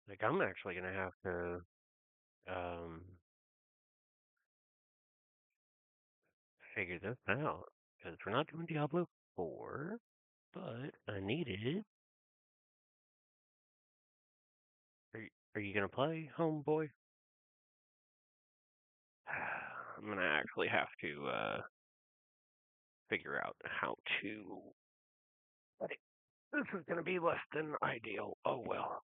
Like, I'm actually gonna have to, um, figure this out, because we're not doing Diablo 4, but I need it. Are you gonna play, homeboy? I'm gonna actually have to, figure out how to... This is gonna be less than ideal. Oh, well.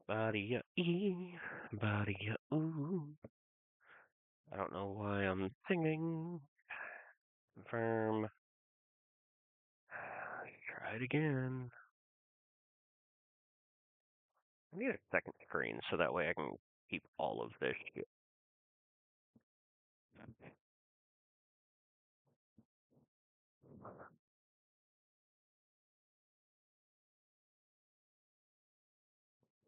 Body E, body ooh. I don't know why I'm singing. Confirm. Try it again. I need a second screen so that way I can keep all of this shit.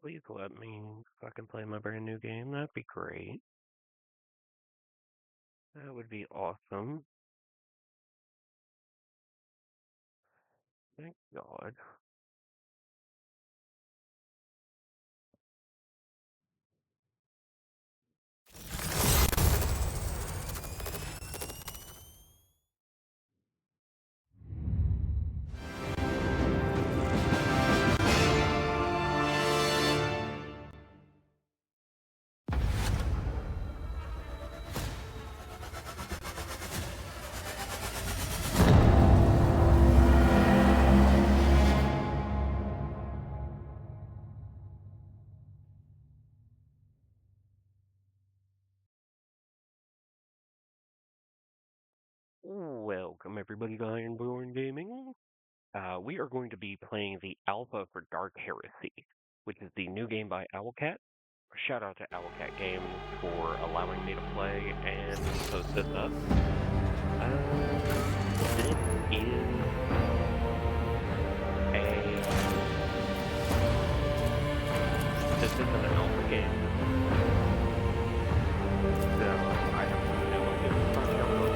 Please let me fucking play my brand new game. That'd be great. That would be awesome. Thank God. Welcome everybody to Ironbjorn Gaming. We are going to be playing the alpha for Dark Heresy, which is the new game by Owlcat. Shout out to Owlcat Games for allowing me to play and post this up. This is an alpha game. So I have no idea what's on the alpha.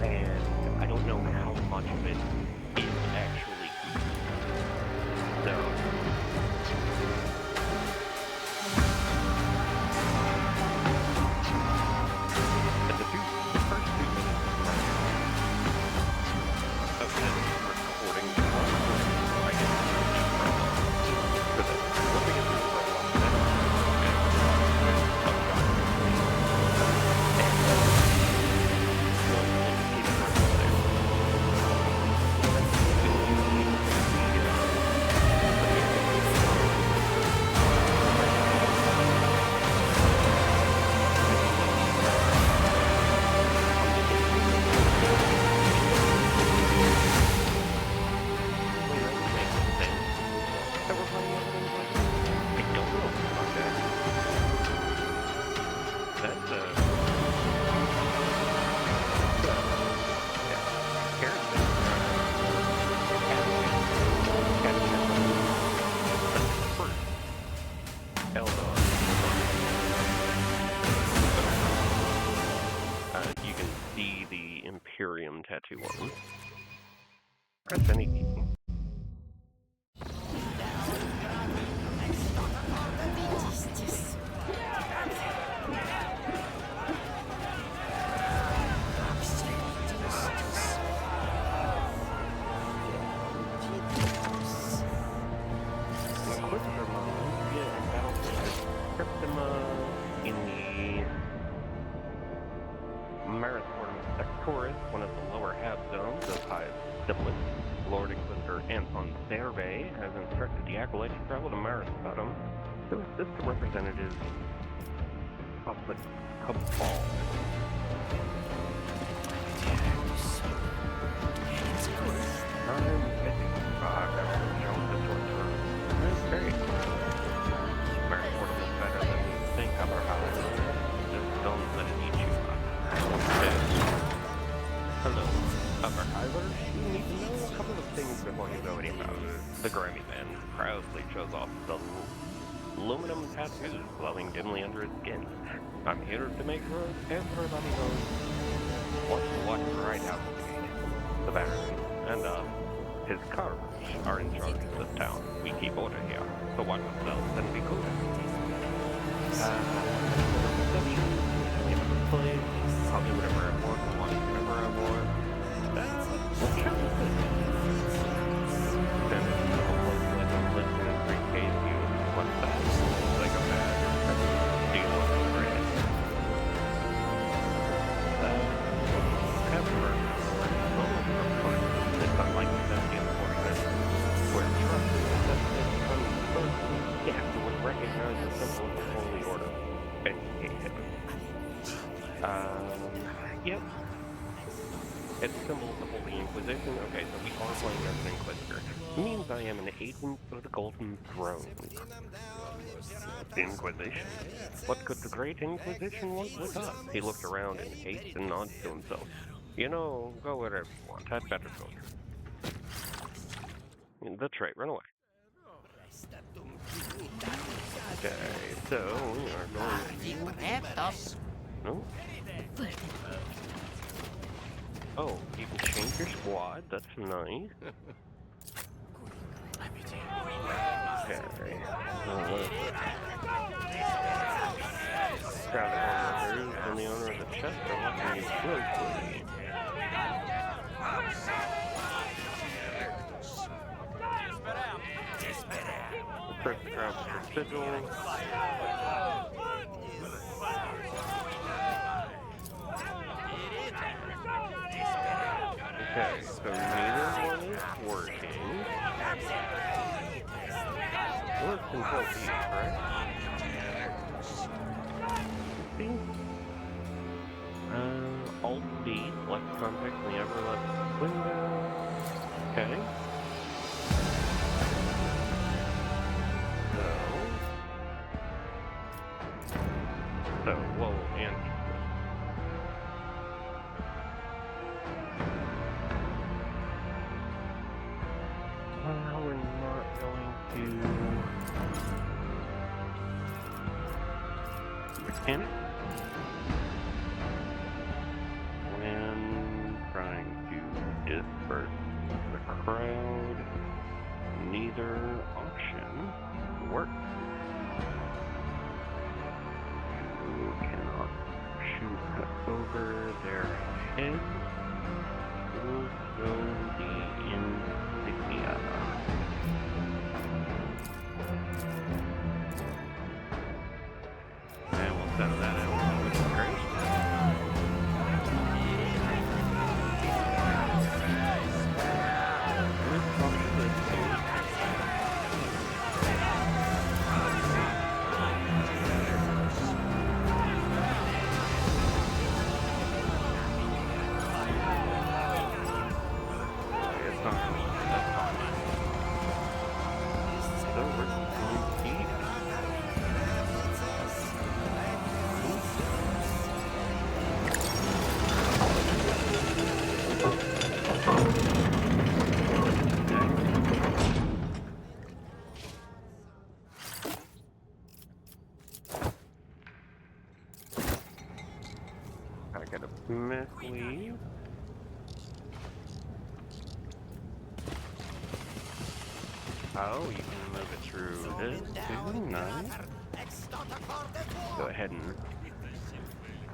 And I don't know how much of it is actually so at the first 2 minutes of this recording I get for this. Let me get through the first 1 minute. You can see the Imperium tattoo on him. Press any key. One of the lower half zones of Hive Diplet, Lord Inquisitor Anton Serve has instructed the Acolyte to travel to Maris Bottom to assist the representatives of the Cabal. Very Maris Bottom is better than you think of our house. Just don't let it eat you up. Hello, advertisers. You need to know a couple of things before you go any further. The Grammy Man proudly shows off the aluminum tattoos glowing dimly under his skin. I'm here to make sure everybody knows what right out of the gate. The Baron and his cars are in charge of this town. We keep order here, so watch yourselves and be good. We have a place. I'll do whatever I want, whenever I want. What kind of thing? Then it's a whole place like I'm listening to 3K view. What's that? Like a bad deal with the brand. However, it's unlike that the unfortunate where trust is tested from the first yeah, who would recognize the symbol of the holy order and hate him. Yep. It's a symbol of the Holy Inquisition. Okay, so we are playing as an Inquisitor. It means I am an agent of the Golden Throne. Inquisition? What could the Great Inquisition want with us? He looked around in haste and nodded to himself. You know, go wherever you want. I'd better go. That's right, run away. Okay, so we are going to... No? Oh, you can change your squad, that's nice. Okay. Crowd of onlookers and the owner of the chest are watching you closely. First the crowd with the sigil. Okay, so neither one is working. Works until B, right? See? Alt B, select context in the upper left window. Okay. So, whoa, and well, we're not going to mechanic when trying to disperse the crowd. Neither option works. You cannot shoot over their head. We'll show the insignia. And we'll settle that out with the grace. I got a mess weave. Oh, you can move it through this too. Nice. Go ahead and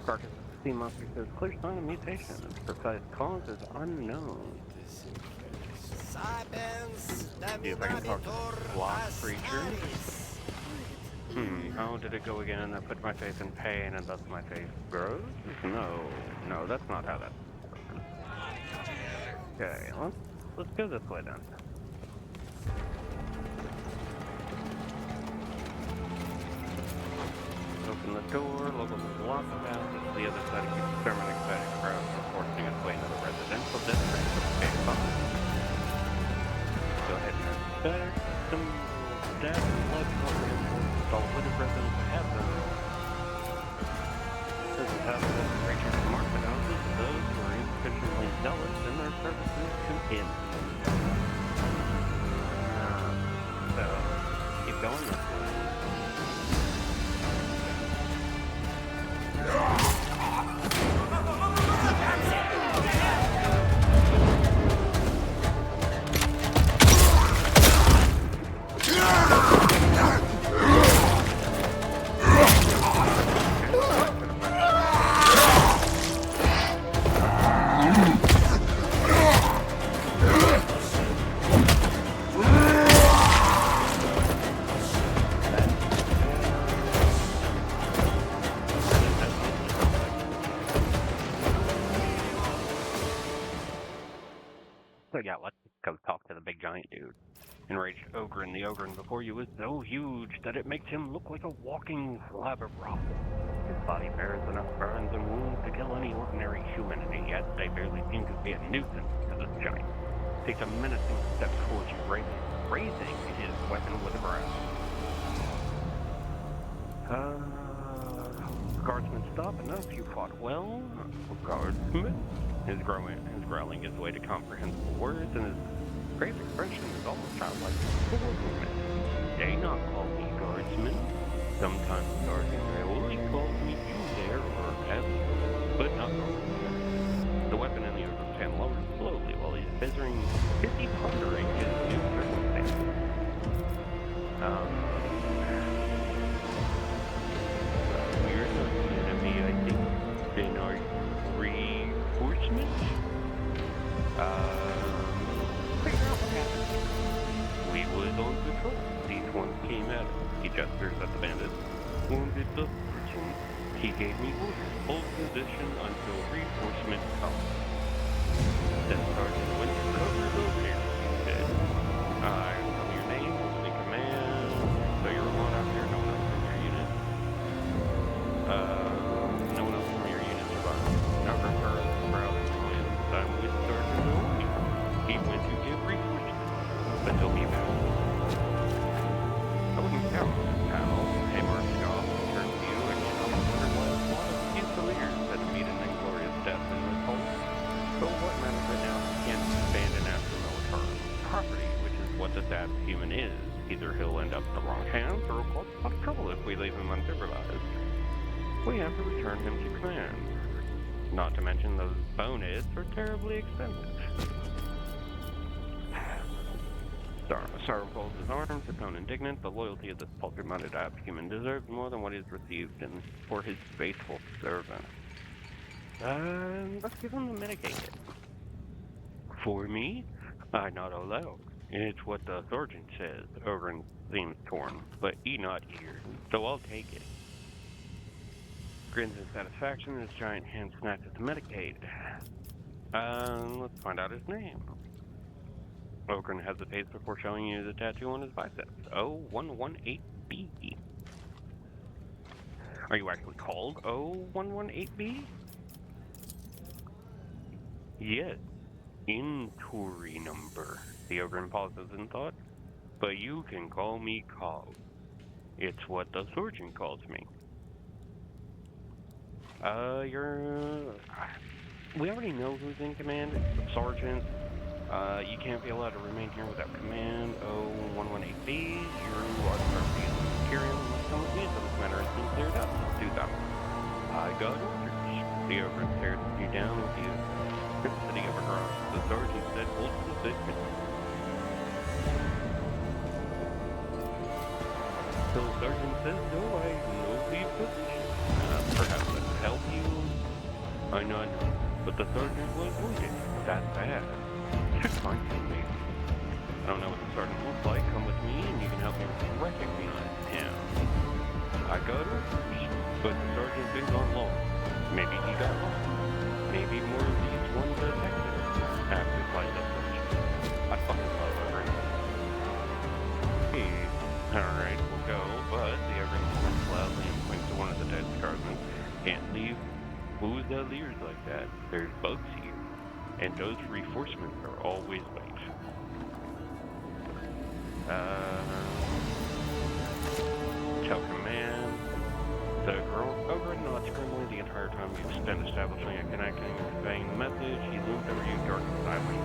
carcass of the sea monster says clear sign of mutation. Its precise cause is unknown. See if I can talk to block creatures. How did it go again? I put my faith in pain and thus my faith grows? No, that's not how that works. Okay, let's go this way then. Open the door, local block path is the other side of the exterminating excited crowd from forcing its way into the residential district of Big Pond. Go ahead and inspect some death and blood covered. All wooded residents have them. Doesn't have the creatures marked houses, those who are insufficiently services to end. So, keep going this way. So yeah, let's go talk to the big giant dude. Enraged Ogren, the Ogren before you is so huge that it makes him look like a walking slab of rock. His body bears enough burns and wounds to kill any ordinary human, and yet they barely seem to be a nuisance to this giant. Takes a menacing step towards you, raising his weapon with a growl. Guardsman, stop enough. You fought well. Guardsman? His growling gives way to comprehensible words, and his grave expression is almost childlike. They not call me guardsman. Sometimes sergeant, they only call me you there or ever, but not always. The weapon in the Ogren's hand lowers slowly while he's busy pondering his new circumstances. We're not the enemy, I think. Then are you reinforcements? Figure out what happened. We was on patrol. These ones came at us. He gestures at the bandits. Wounded the sergeant. He gave me orders. Hold position until reinforcement comes. Then Sergeant went to cover those areas. He said, I know your name, the command, so you're alone out there, no one else from your unit. No one else from your unit survived. Now refer to the crowd and I'm with Sergeant Owen. He went to give reinforcement, but he'll be back. I wouldn't count, pal. Hey, Mark Shaw, turn to you and you know wonder why a lot of fusiliers had to meet an inglorious death in this hole. But what matters right now? He can't abandon after military property, which is what this ass human is. Either he'll end up in the wrong hands, or we'll cause a lot of trouble if we leave him unsupervised. We have to return him to command. Not to mention those bonnets are terribly expensive. Sorrow folds his arms, a tone indignant. The loyalty of this paltry-minded human deserves more than what he's received for his faithful servant. Let's give him the mitigate. For me? I not allow. It's what the sergeant says. Ogren seems torn, but he not here, so I'll take it. Grins in satisfaction, his giant hand snatches the Medicaid. Let's find out his name. Ogren hesitates before showing you the tattoo on his biceps. 0118B. Are you actually called 0118B? Yes. Inventory number. The Ogren pauses in thought. But you can call me Cog. It's what the sergeant calls me. We already know who's in command. It's the sergeant. You can't be allowed to remain here without command. 0118B, you are the property of the Imperium. You must come with me until this matter has been cleared up. Let's do that. I got orders. The Ogren stares you down with you. Sitting over her arms. The sergeant said, hold position. So the sergeant says, no, I know the position. Perhaps I could help you. I know, but the sergeant was wounded. That's bad. Should find him, maybe. I don't know what the sergeant looks like. Come with me and you can help me recognize him. I got orders, but the sergeant's been gone long. Maybe he got lost. Maybe more of these ones are detectives. After flight search. I fucking love Ogren. Hey, alright, we'll go, but the Ogren points loudly and points to one of the dead guardsmen. Can't leave fusiliers like that. There's bugs here. And those reinforcements are always late. Tell command. The Ogren nods grimly the entire time you spend establishing a connection and conveying the message. He looms over you, dark and silent.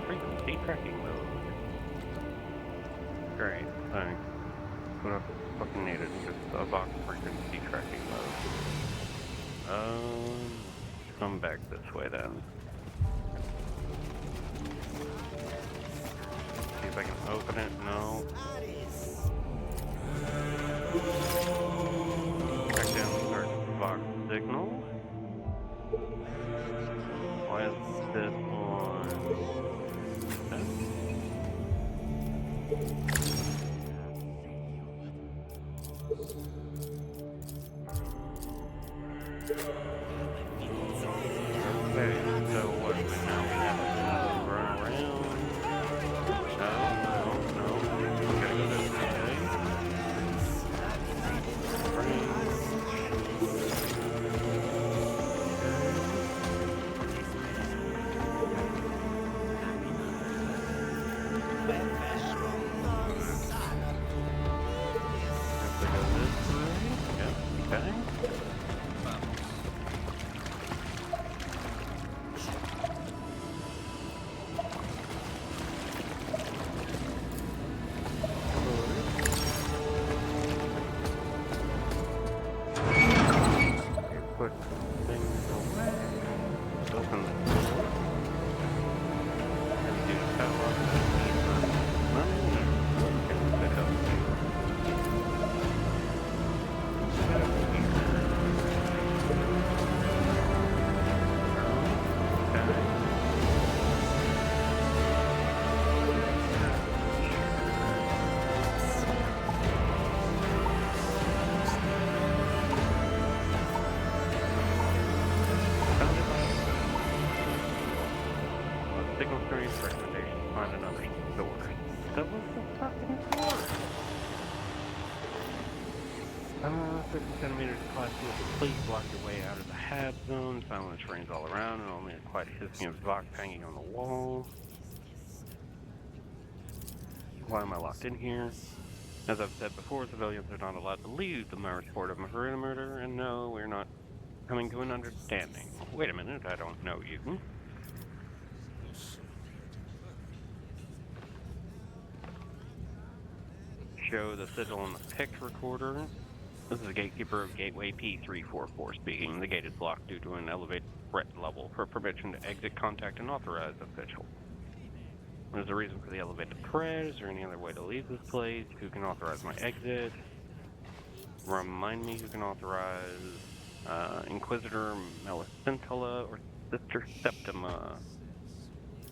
frequency tracking mode. Great, thanks. What I fucking needed, just a box frequency tracking mode. Come back this way then. See if I can open it. No. Back down, start box signal. Why is this one? Okay, so what? Now we have to run around. No. We gotta go this way. Please block your way out of the hab zone. Silence rains all around and only a quiet hissing of Vox hanging on the wall. Why am I locked in here? As I've said before, civilians are not allowed to leave the motorsport of murder, and no, we're not coming to an understanding. Wait a minute, I don't know you. Show the sigil on the PIC recorder. This is the gatekeeper of Gateway P344 speaking. The gate is blocked due to an elevated threat level. For permission to exit, contact an authorized official. What is the reason for the elevated threat? Is there any other way to leave this place? Who can authorize my exit? Remind me who can authorize Inquisitor Melisentella or Sister Septima.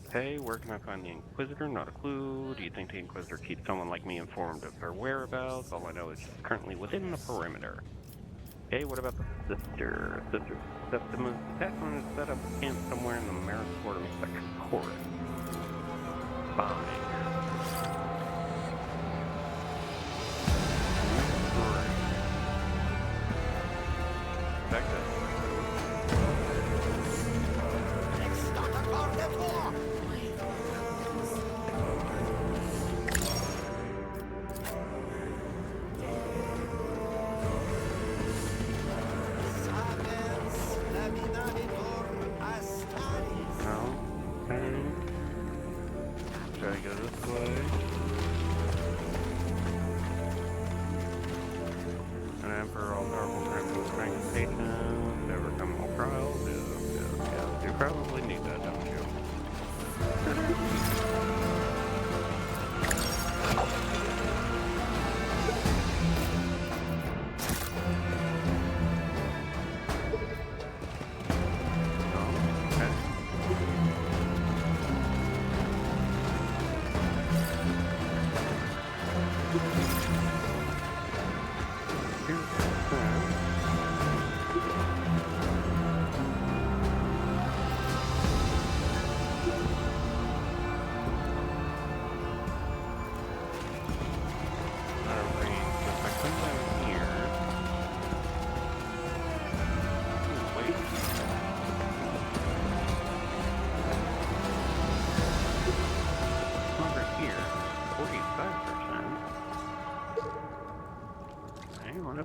Okay, where can I find the Inquisitor? Not a clue. Do you think the Inquisitor keeps someone like me informed of her whereabouts? All I know is she's currently within the perimeter. Okay, what about the Sister? Sister Septima's detachment is set up camp somewhere in the Marisportum Section Court. Fine. Back to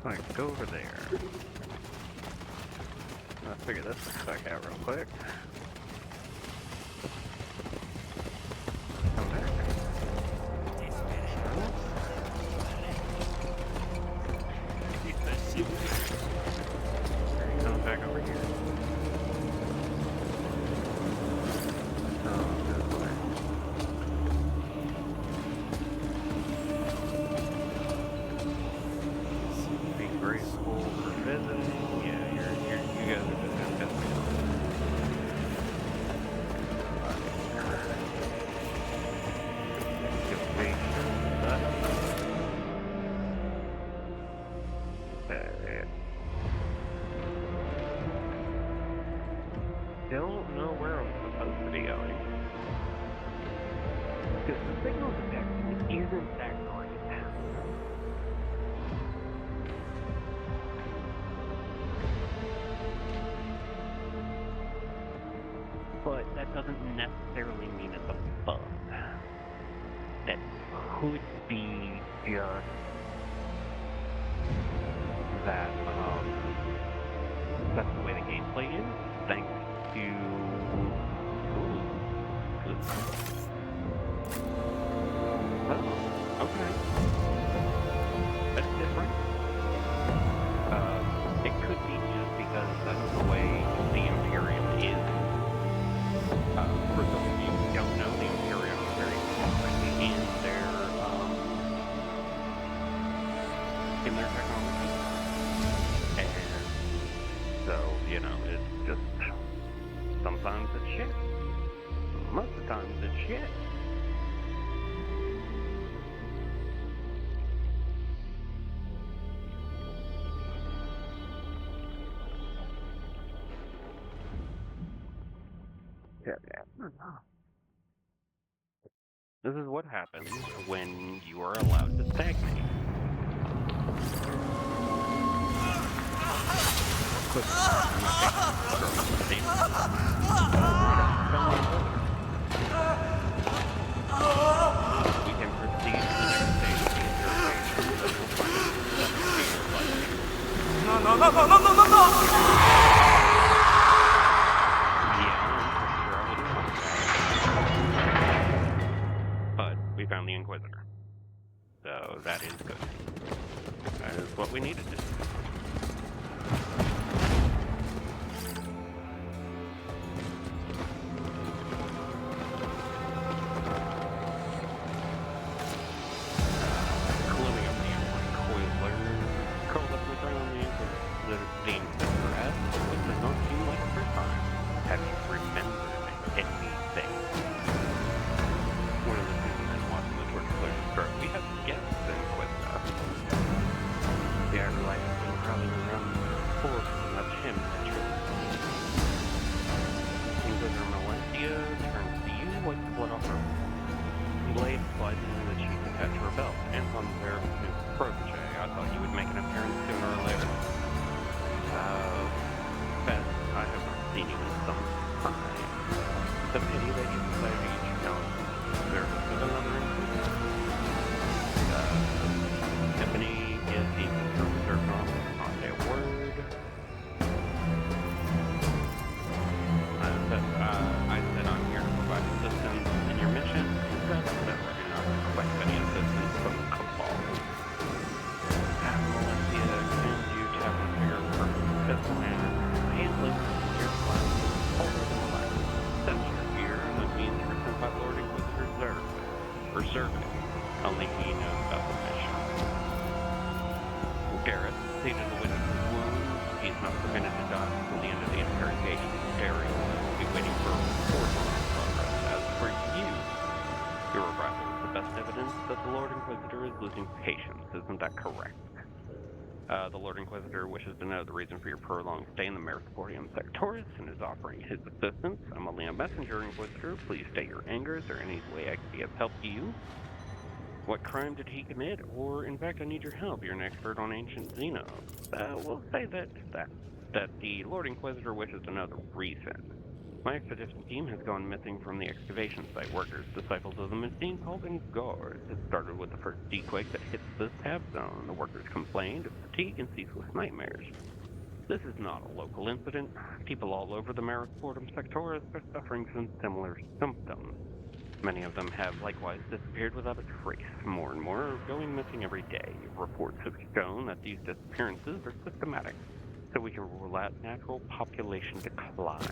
I can go over there. Let's figure this back out real quick. Because the signal detection isn't that great. But that doesn't necessarily mean it's a bug. That could be just that, that's the way the gameplay is, thanks to... Ooh, good. Oh, okay. That's different. It could be just because that's the way the Imperium is. For those of you who don't know, the Imperium is very different in their technology. And so, you know, it's just, sometimes it's shit. Most of the times it's shit. This is what happens when you are allowed to stagnate. Quick, I'm not taking we can proceed to the next stage of the interrogation, so you'll find No! we found the Inquisitor. So that is good. That is what we needed to do. Cluing up the Inquisitor. Curled up with on the Inquisitor. Which does not seem like the first time. Have you remembered anything? One of the things I'm watching the Torch Players start. We have guests in Quizza. The Irelites have been crawling around the force, and that's him, naturally. Inquisitor Melentia turns to you, wipes blood off her blade, slides into the cheek attached to her belt, and thumbs their new protege. I thought you would make an appearance sooner or later. Beth, I have not seen you in some time. The pity that you decided to each know service with another Inquisitor. Tiffany is the reserve officer, not say a word. I said I'm here to provide assistance in your mission. That's whatever. I do not request any assistance from the Cabal. Melentia extends you tapping for your pistol hand. Handling your class older than the last. That's your gear, and that means you're sent by Lord Inquisitor for service. Only he knows about the mission. Garrett, seated to witness his wounds, he's not permitted to die until the end of the interrogation. Gary will be waiting for a report on his progress. As for you, your arrival is the best evidence that the Lord Inquisitor is losing patience. Isn't that correct? The Lord Inquisitor wishes to know the reason for your prolonged stay in the Meritorium Sectoris and is offering his assistance. I'm only a messenger, Inquisitor. Please state your anger. Is there any way I can be of help to you? What crime did he commit? Or, in fact, I need your help. You're an expert on ancient Xenos. We'll say that the Lord Inquisitor wishes to know the reason. My expedition team has gone missing from the excavation site. Workers, disciples of the machine called in guards. It started with the first D-quake that hit the tab zone. The workers complained of fatigue and ceaseless nightmares. This is not a local incident. People all over the Meritorium Sectoris are suffering from similar symptoms. Many of them have likewise disappeared without a trace. More and more are going missing every day. Reports have shown that these disappearances are systematic, so we can rule out natural population decline.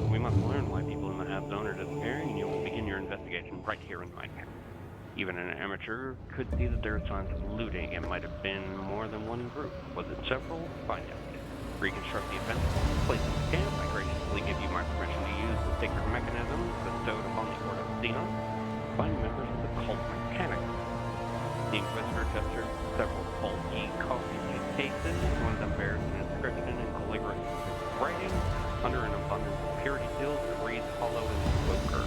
We must learn why people in the half zone are disappearing, and you will begin your investigation right here in my camp. Even an amateur could see that there are signs of looting. It might have been more than one group. Was it several? Find out. Reconstruct the event. Place of the camp. I graciously give you my permission to use the sacred mechanisms bestowed upon the Order of Xenos. Find members of the cult mechanics. The Inquisitor tested several bulky coffee cases. One of them bears an inscription in calligraphic writing. Under an abundance of purity pills that reads Hollow Invoker.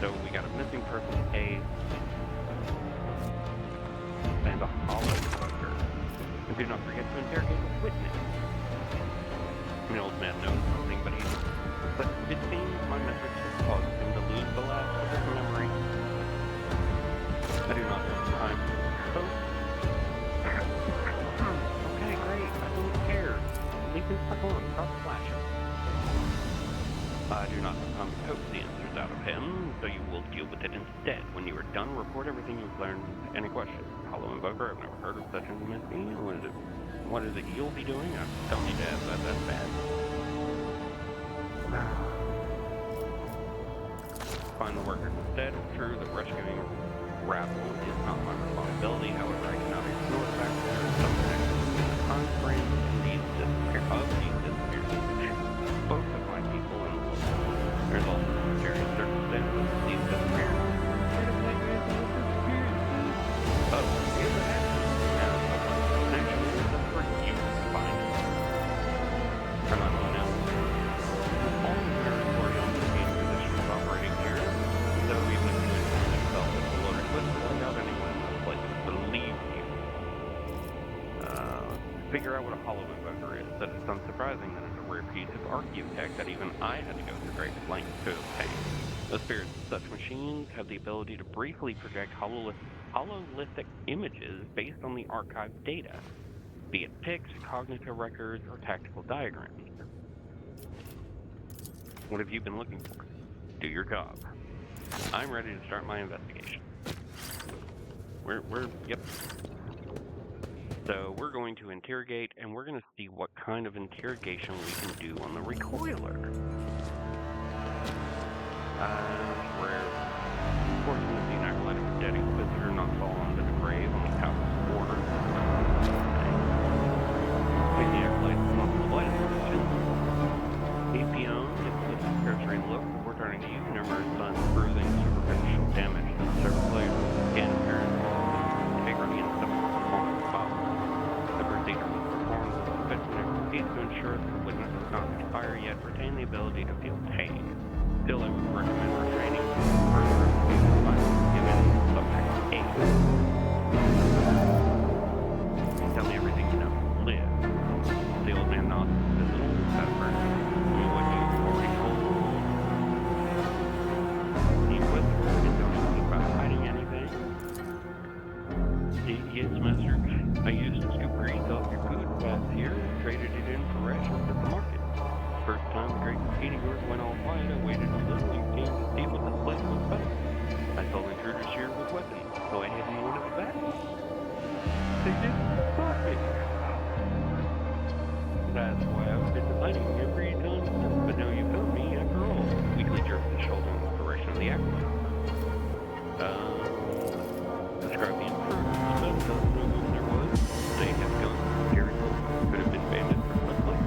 So we got a missing person A and a Hollow Invoker. And do not forget to interrogate the witness. The old man knows something, but it seems my message has caused him to lose the last of his memory. I do not have time to cope. Okay, great. I don't care. Leave him stuck on. Stop flashing. I do not have time to coax the answers out of him, so you will deal with it instead. When you are done, report everything you've learned. Any questions? Hollow Invoker, I've never heard of such an entity. What is it you'll be doing? I don't need to ask that, that's bad. Find the workers instead. It's true that rescuing Rabble is not my responsibility, however, I cannot ignore the fact that there is some connection between the time frame and these disappearances. Both of my people and there's also some serious circumstances of these disappearances. Oh, here's the action. Now, actually, this is for you to find it. For not one else. All the territory on the game conditions operating here, so even if you find yourself with a loaded whistle, I doubt anyone in this place would believe you. Figure out what a Hollow Invoker is. That is unsurprising that it's a rare piece of archaeotech that even I had to go through great lengths to obtain. The spirits of such machines have the ability to briefly project hololithic images based on the archived data, be it pics, cognitive records, or tactical diagrams. What have you been looking for? Do your job. I'm ready to start my investigation. Yep. So we're going to interrogate, and we're going to see what kind of interrogation we can do on the recoiler. Rare. Fortunately, not letting the dead Inquisitor not fall into the grave on the Count's order. Take the acolyte from the slightest question. APO gives us a cursory look before turning to you. Numerous signs of bruising, superficial damage to the surface layer, scan apparent integrity and some performance problems. The procedure was performed with sufficient expertise to ensure that the witness does not expire yet retain the ability to feel pain. Still, I would recommend retraining further investigation by given subject A. Tell me everything you know. Live. The old man nods his little pepper. What you've already told. The Inquisitor and don't think about hiding anything. Yes, master. I used to scoop grease off your food past here and traded it in for rations at the market. First time the great eating group went all quiet, I waited a little and came to see what this place was about. I saw intruders here with weapons, so I hid in one of the bags. They didn't stop me. That's why I've been hiding every time since, but now you found me after all. Weakly jerked his shoulder in the direction of the acolyte. Describe the intruder. The man doesn't know who there was. They have guns, carry guns. Could have been bandits from some place.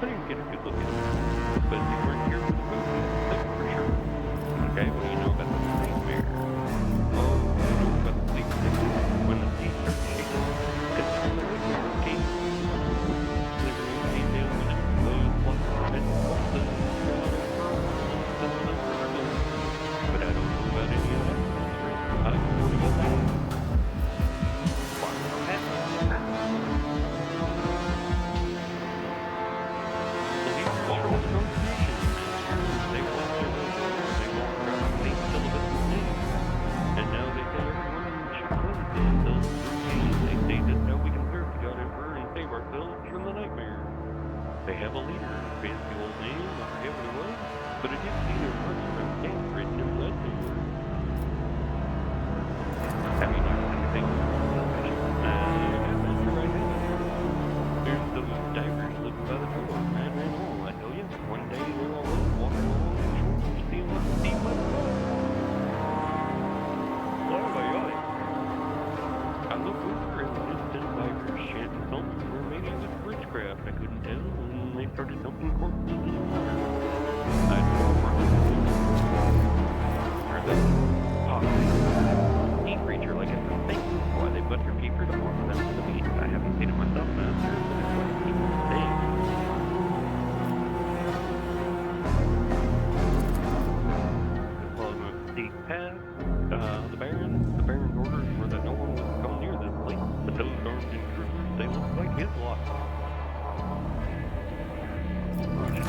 I didn't get a good look at it. But they weren't here for the movie, that's for sure. Okay, what do you know about the nightmare? Oh, I know about the sleep sickness. When the sea starts shaking, it's from the nightmare routine. Never knew the details when it blows like and bosses. But I don't know about any of that. I don't know about that. They have a leader, fancy old name, I forget what it was, but I did see their works from stamps written in lead paper. Have you noticed anything? That's right now. There's those divers living by the door, man and all, I tell you. One day they're all walking along the shore, seeing what the sea might be. I looked over and distant divers chanting something, or maybe it was witchcraft, I couldn't tell. They started dumping corpses in the water. I drove around. Or the sea creature like it's a thing. Why they butcher people to walk them to the beach. I haven't seen it myself, master, but it's what people say.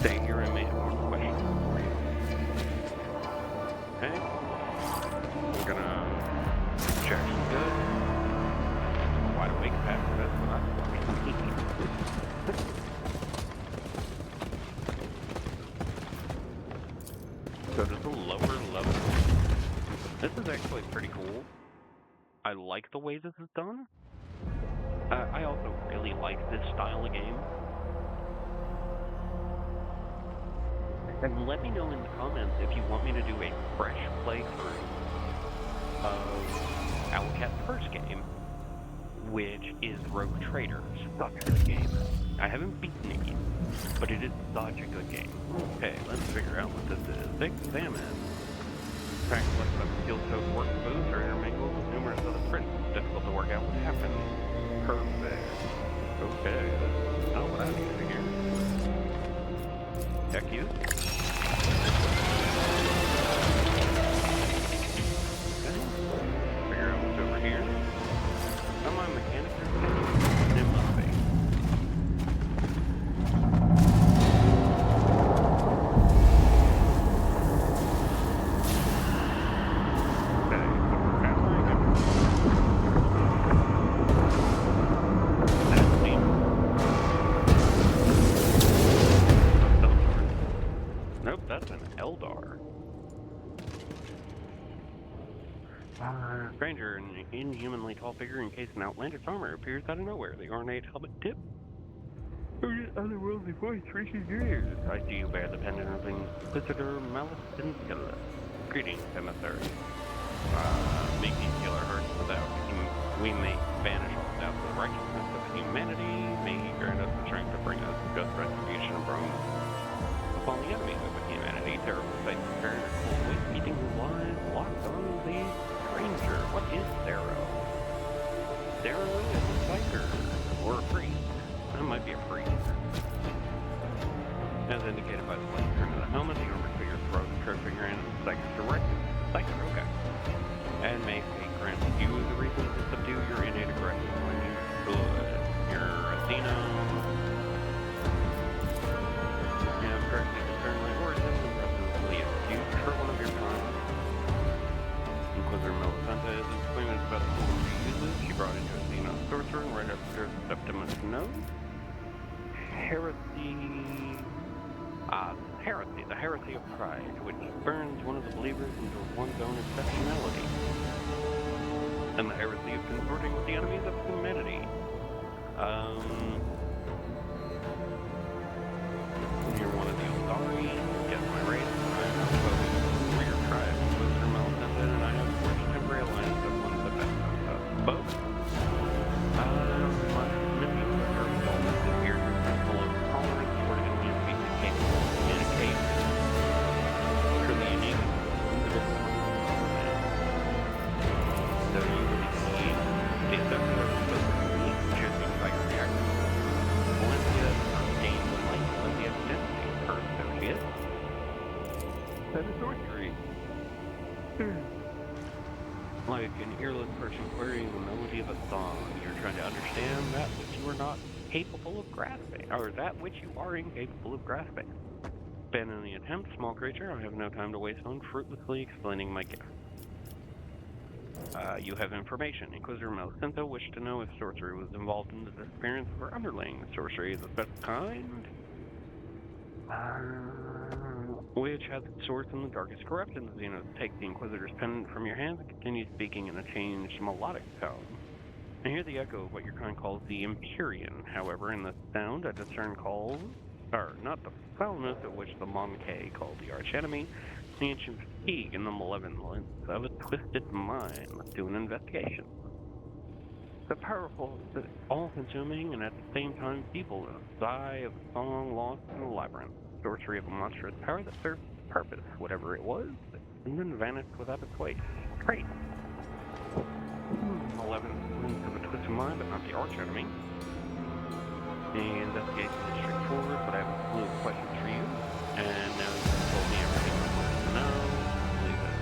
Stay here and may have more questions for you. Okay. We're gonna check some good. Wide awake past this, but that's fucking neat. So just a lower level. This is actually pretty cool. I like the way this is done. I also really like this style of game. And let me know in the comments if you want me to do a fresh playthrough of Owlcat's first game, which is Rogue Trader. Such a good game. I haven't beaten it yet, but it is such a good game. Okay, let's figure out what this is. Examine. Tracks like the steel-toed work boots are intermingled with numerous other prints. Difficult to work out what happened. Perfect. Okay, that's not what I need to hear. Check you. Okay. Figure out what's over here. Am I mechanic or something? It must be. Stranger, an inhumanly tall figure encased in outlandish armor, appears out of nowhere. The ornate helmet tip. Otherworldly voice reaches your ears. I see you bear the pendant of Inquisitor Maleficent. Greetings, emissary. Make these killer hearts without we may banish all doubts of the righteousness of humanity. May he grant us the strength to bring us just retribution of Rome. Upon the enemies of humanity, terrible sights prepared to always meeting the lies locked on these. Stranger, what is Zero? Zero is a psyker, or a priest. That might be a priest. As indicated by the blank turn of the helmet, the armored figure's throat and true figure and the psyker's directed. Psyker, okay. And may fate grant you the reason to subdue your innate aggression when you good. You're Athena. You have correctly discerned my origins and presently excused for one of your crimes. Inquisitor Maleficent is explaining about the tool she uses. She brought into Athena a sorcerer, and right after Septimus knows. Heresy, the heresy of pride, which burns one of the believers into one's own exceptionality. And the heresy of consorting with the enemies of humanity. You're one of the Eldari, guess my race, I'm supposed for your tribe, Inquisitor Maleficent, and I have forged a temporary alliance of one of the best of us both. My mission with her involvement this year is full of tolerance for enemies being capable of communication. Truly unique, individual. So you really need the assessment of the unique, shifting psychoreactive. Valencia gains the light of the identity of her associate. That is sorcery. Like an earless person querying the melody of a song, you're trying to understand that which you are not capable of grasping, or that which you are incapable of grasping. Abandoning the attempt, small creature, I have no time to waste on fruitlessly explaining my gift. You have information. Inquisitor Maleficent wished to know if sorcery was involved in the disappearance of her underling. Sorcery is a special kind, which has its source in the darkest corruption. Xenos, take the Inquisitor's pendant from your hands and continue speaking in a changed melodic tone. I hear the echo of what your kind calls the Empyrean. However, in the sound I discern calls, or not the foulness at which the Monkey called the archenemy, the ancient fatigue and the malevolence of a twisted mind. Let's do an investigation. The powerful, all-consuming, and at the same time feeble sigh of a song lost in a labyrinth. Sorcery of a monstrous power that served its purpose, whatever it was, and then vanished without a trace. Malevolence of a twisted mind, but not the archenemy. The investigation is straightforward, but I have a slew of questions for you. And now you've told me everything I wanted to know. Leave it.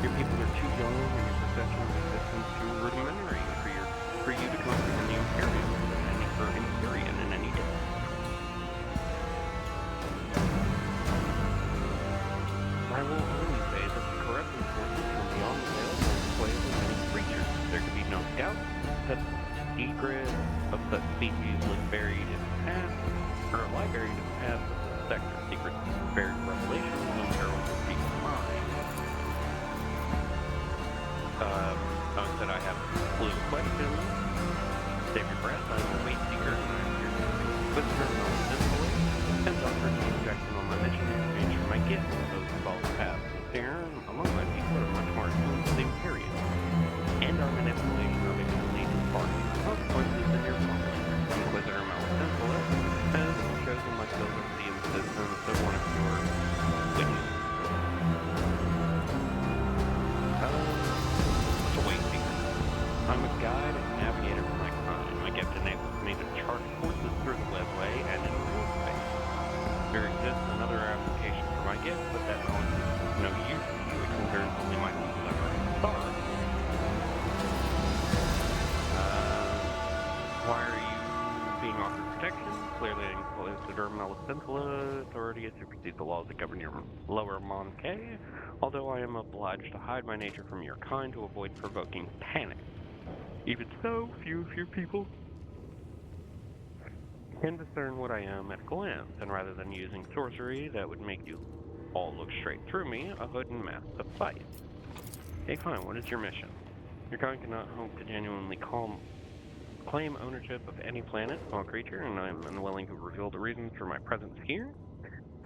Your people are too young and your professional existence too rudimentary for you to come from the Imperium and trophies look buried in the past, or lie buried in the past of the sector. Secrets, buried revelations, and perils of people's mind. Said I have a clue of questions. Save your breath, I'm a weight seeker, and I'm here to whisper and all influence, and offer no objection on my mission in exchange for my gift to those who follow the path. Here, among my people are much more attuned to the Imperium, and our manipulation of it can lead to far consequences than your father. Inquisitor Malsensola has chosen my skills over the insistence of one of your witches. What's a weight seeker? I'm a guide and navigator for my kind. My gift enables me to chart forces through the webway and in real space. There exists another application for my gift, but that knowledge is no use to you. It concerns only my clever star. Why are you being offered protection? Clearly, Inquisitor Malsensola authority supersedes the laws that govern your lower Monkey, although I am obliged to hide my nature from your kind to avoid provoking panic. Even so, few of your people can discern what I am at a glance, and rather than using sorcery that would make you all look straight through me, a hood and mask suffice. Okay, fine, what is your mission? Your kind cannot hope to genuinely claim ownership of any planet, small creature, and I am unwilling to reveal the reasons for my presence here.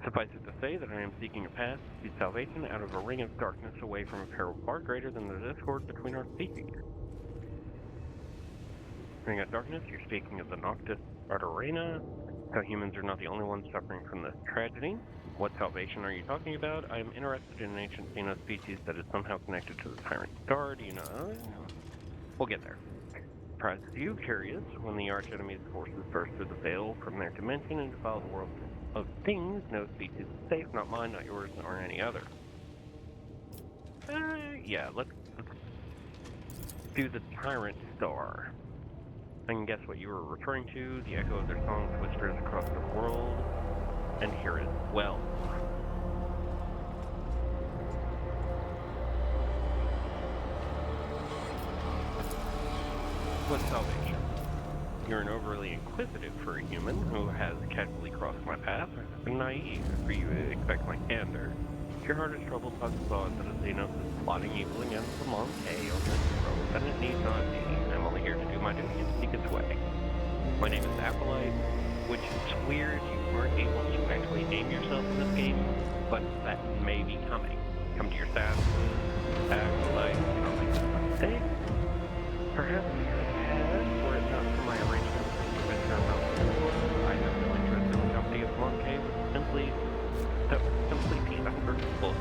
Suffice it to say that I am seeking a path to salvation out of a ring of darkness away from a peril far greater than the discord between our species. Ring of darkness, you're speaking of the Noctis Arterena. So humans are not the only ones suffering from this tragedy. What salvation are you talking about? I am interested in an ancient Xeno species that is somehow connected to the Tyrant Star. Do you know? We'll get there. Surprised you, curious, when the arch-enemy's forces burst through the veil from their dimension and defile the world of things. No species is safe, not mine, not yours, nor any other. Yeah, let's do the Tyrant Star. I can guess what you were referring to. The echo of their songs whispers across the world, and here as well. What's salvation? You're an overly inquisitive for a human who has casually crossed my path, and naive for you to expect my candor. Your heart is troubled by the thought that a Xenos is plotting evil against the Monkey on this world, and it need not be. I'm only here to do my duty and seek its way. My name is Acolyte, which is weird. You aren't able to actually name yourself in this game, but that may be coming. Come to your senses, Acolyte, you don't make a mistake. Perhaps were it not for my arrangement with Mr. Malsensola, I have no interest in the company of Monkey, simply be unforgivable.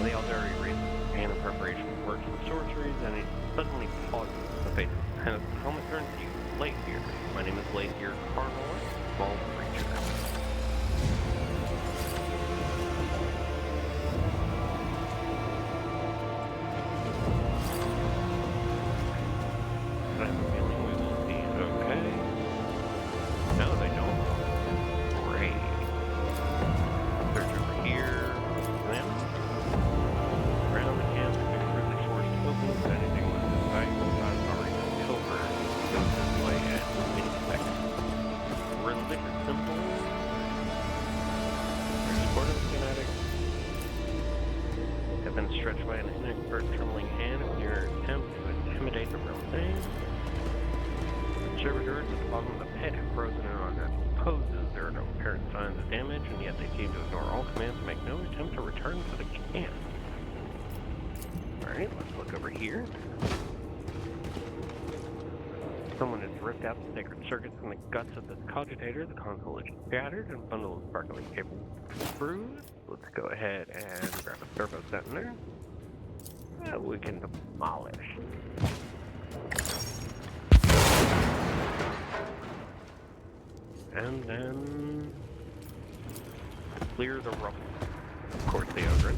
The Aldari raises his hand in preparation for works with sorceries, and he suddenly pauses the face of the helmet turns to you, Lazier. My name is Lazier Carnor, small creature. I have a feeling we will see. Okay. No, they don't. Great. Search over here. Them. Around the camp, if it's really forced open, if anything was in sight, I've already been pilfered. Go this way and inspect. Religious symbols. Supportive fanatics have been stretched by an inexpert trembling hand in your attempt to intimidate the real thing. Servitors at the bottom of the pit have frozen in on their poses. There are no apparent signs of damage, and yet they seem to ignore all commands and make no attempt to return to the camp. Alright, let's look over here. Someone has ripped out the sacred circuits from the guts of this cogitator. The console is shattered and a bundle of sparkling cables bruised. Let's go ahead and grab a servo center. We can demolish. And then clear the rubble. Of course, the Ogre.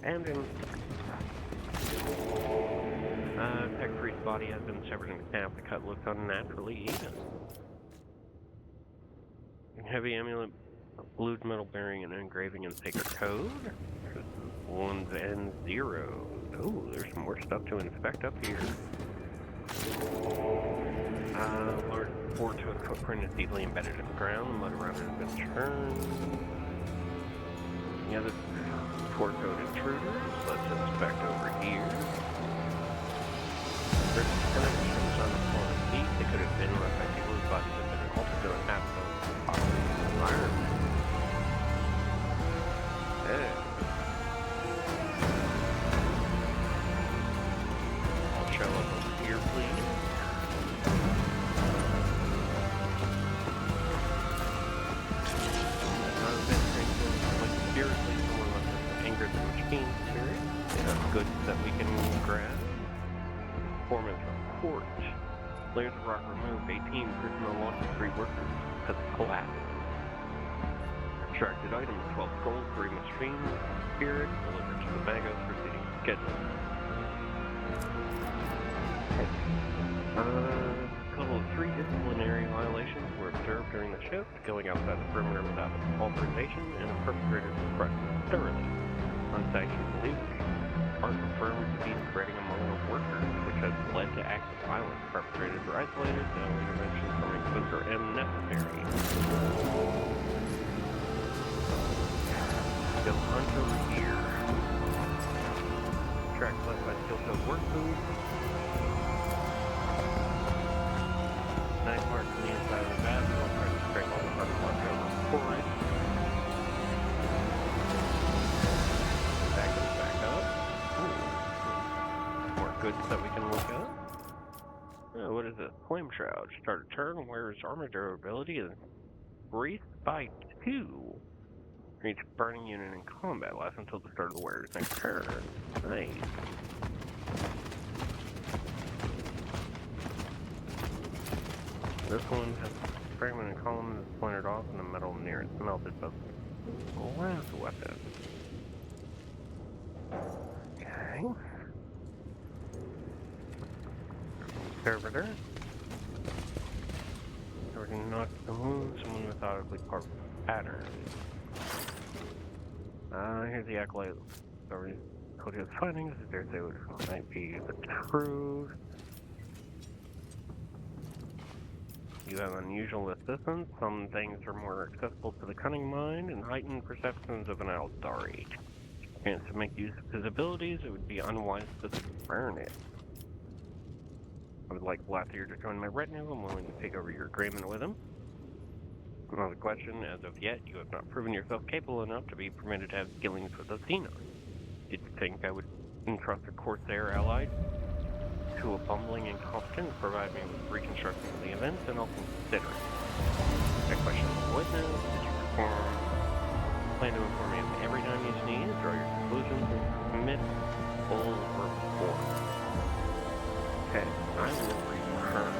And in Tech Priest's body has been severed in half. The cut looks unnaturally even. Heavy amulet, blued metal bearing an engraving in sacred code. Ones and zeros. Oh, there's some more stuff to inspect up here. Large fortuitous footprint is deeply embedded in the ground. The mud around it has been turned. Yeah, this four-toed intruders. Let's inspect over here. There's connections on the floor of feet. They could have been left by people whose bodies have been altered to an absolute toxic environment. I'll show up over here, please. Seriously, someone must have angered the machine spirit. Goods that we can grab. Performance report. Layers of rock removed. 18 personal losses. 3 workers has collapsed. Extracted items. 12 scrolls. 3 machine spirit. Delivered to the Magos. Proceeding schedule. A total of 3 disciplinary violations were observed during the shift, going outside the perimeter without authorization, and a perpetrator expressed thoroughly unsanctioned beliefs are confirmed to be spreading among the workers, which has led to acts of violence. Perpetrators were isolated, no intervention from Inquisitor M necessary. Still hunt over here. Track left by steel-toed work boots. Night mark on the inside of the bathroom. I'll try to scrape all the carbon marks over for it. Back up. Ooh. More goods that we can look up. Oh, what is this? Flame Shroud. Start a turn. Wears armor durability is increased by 2. Each burning unit in combat lasts until the start of the wearer's next turn. Nice. This one has a fragment and column that's splintered off and the metal near it melted, but glass weapon. Okay. Servitor. Servitor knocked the wound, someone methodically carved the pattern. Here's the acolyte. Sorry, told you his findings. I dare say which might be the truth. You have unusual assistance. Some things are more accessible to the cunning mind and heightened perceptions of an Eldari. Chance to make use of his abilities, it would be unwise to spurn it. I would like Lathier to join my retinue. I'm willing to take over your agreement with him. Another question, as of yet, you have not proven yourself capable enough to be permitted to have dealings with Athena. Did you think I would entrust a Corsair ally to a bumbling incompetent to provide me with reconstruction of the events, and I'll consider it. My question is, what now? Did you plan to inform me of every time you sneeze, draw your conclusions, and submit full report? Okay, I will return.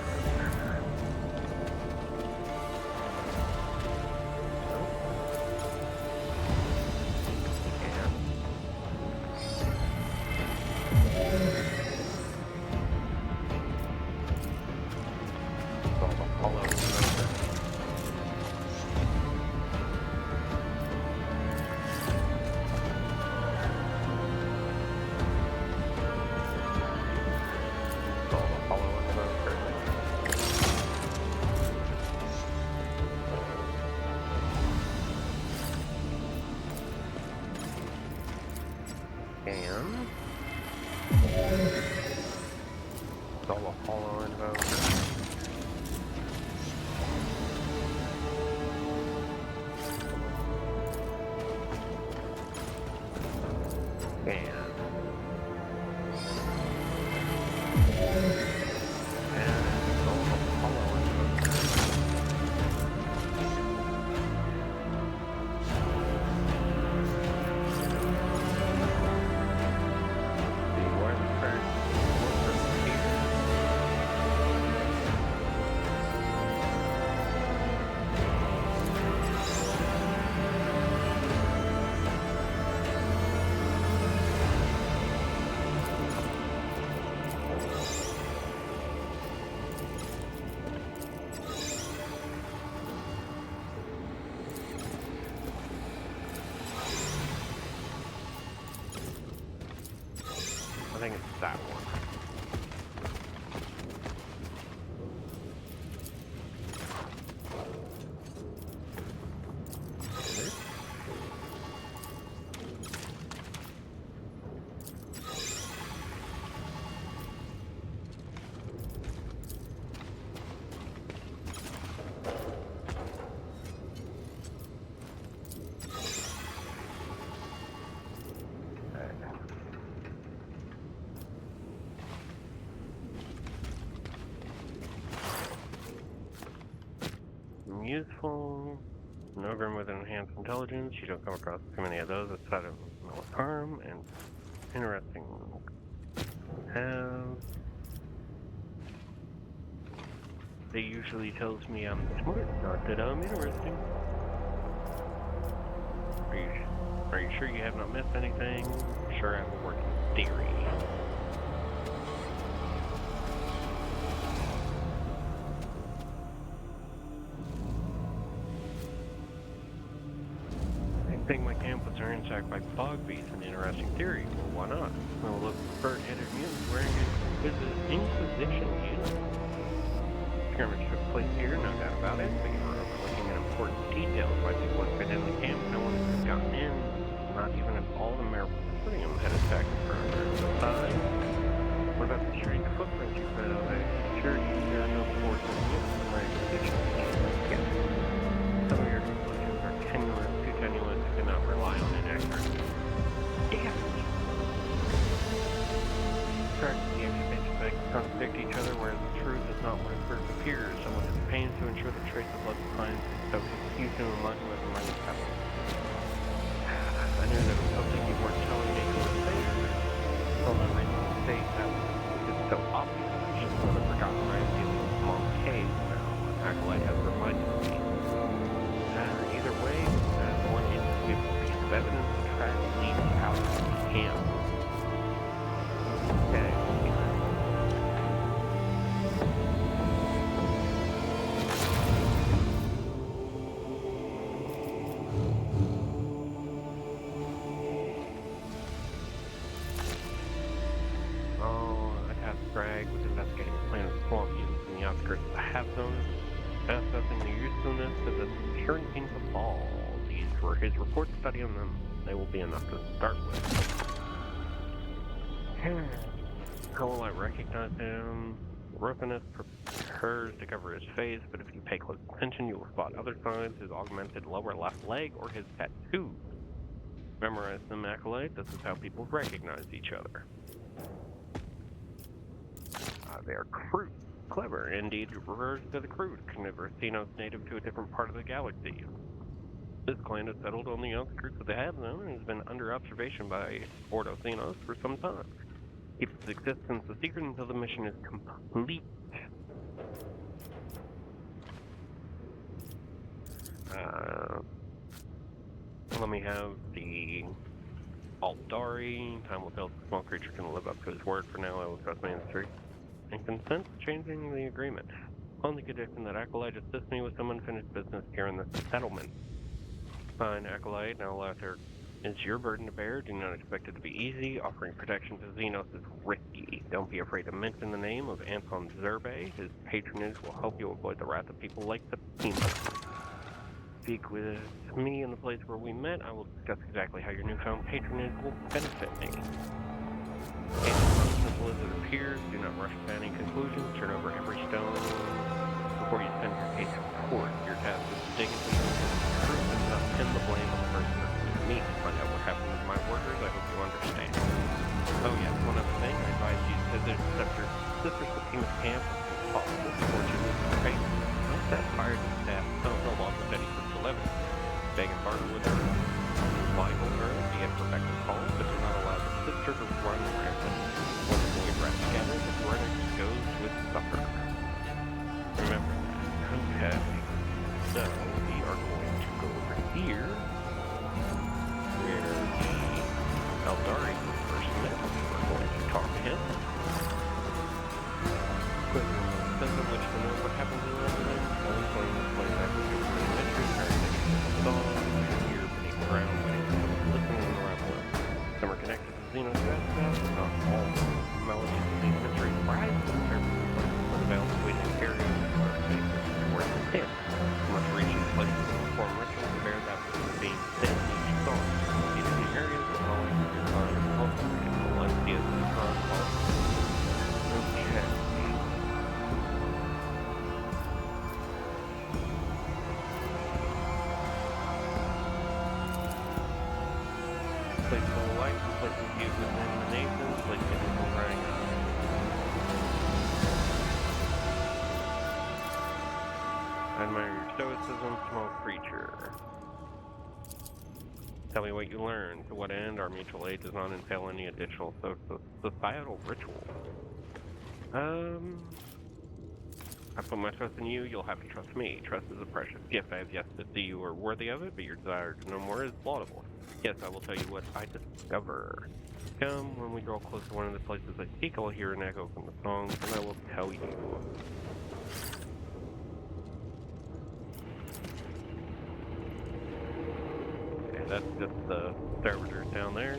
that one. Useful. An ogre with enhanced intelligence. You don't come across too many of those outside of Mellow Harm. And interesting. Have. They usually tells me I'm smart, not that I'm interesting. Are you sure you have not missed anything? Sure, I have a working theory. I think my campus are ransacked by bog beasts. An interesting theory. Well, why not? We'll look for bird-headed mutants wearing an Inquisition unit. Skirmish took place here, no doubt about it, but you were overlooking an important detail. Why people have been in the camp, no one has gotten in. Not even if all the Meridium had attacked further inside. What about the strange footprints you found? I assure you there are no forces in my Inquisition. Yes. Some of your conclusions are tenuous, too tenuous, you cannot rely on inaccuracy. Yes! Practically explanations that contradict each other, whereas the truth is not what it first appears. Someone has pains to ensure the trace of blood behind so confusion and monument and money happen. I knew there was something you weren't telling me you were there. Well, the reason to say that it's so obvious. I should have forgotten I am dealing with small cave now. An acolyte has reminded me. Either way, one indisputable piece of evidence, the track leads out of the camp. Okay. Bragg was investigating a plan of swamp mutants in the outskirts of the half zone, assessing the usefulness of the securing things of ball. These were his report study on them. They will be enough to start with. How will I recognize him? Roughness prefers to cover his face, but if you pay close attention, you will spot other signs, his augmented lower left leg or his tattoos. Memorize them, Acolyte. This is how people recognize each other. They are crude. Clever. Indeed, refers to the crude, carnivorous Xenos native to a different part of the galaxy. This clan is settled on the outskirts of the Half Zone and has been under observation by Ordo Xenos for some time. Keep its existence a secret until the mission is complete. Let me have the Aldari. Time will tell if the small creature can live up to his word. For now, I will trust my instinct and consent to changing the agreement, on the condition that Acolyte assists me with some unfinished business here in the settlement. Fine, Acolyte. Now, Lather, it's your burden to bear. Do not expect it to be easy. Offering protection to Xenos is risky. Don't be afraid to mention the name of Anton Zerbe. His patronage will help you avoid the wrath of people like Septima. Speak with me in the place where we met. I will discuss exactly how your newfound patronage will benefit me. Simple as it appears, do not rush to any conclusions. Turn over every stone before you send your case to court. Your task is to dig into the truth and not pin the blame on the first person you meet. Find out what happened with my workers. I hope you understand. Oh yes, one other thing. I advise you to visit Sister Septima's camp as soon as possible before she loses her faith. Note that fired and staff no longer steady for 11. Beg and barter with her. Libel her via perfected calls, but do not allow the sister to run rampant. When the boy rats together, the brother goes with supper. Remember that. Okay. So, we are going to go over here, where the Aldari first met. We're going to talk to him. Quick, which stoicism, small creature. Tell me what you learned. To what end? Our mutual aid does not entail any additional societal ritual. I put my trust in you, you'll have to trust me. Trust is a precious gift. I have yet to see you are worthy of it, but your desire to know more is laudable. Yes, I will tell you what I discover. Come, when we draw close to one of the places I seek, I will hear an echo from the songs, and I will tell you. Okay, that's just the servitors down there.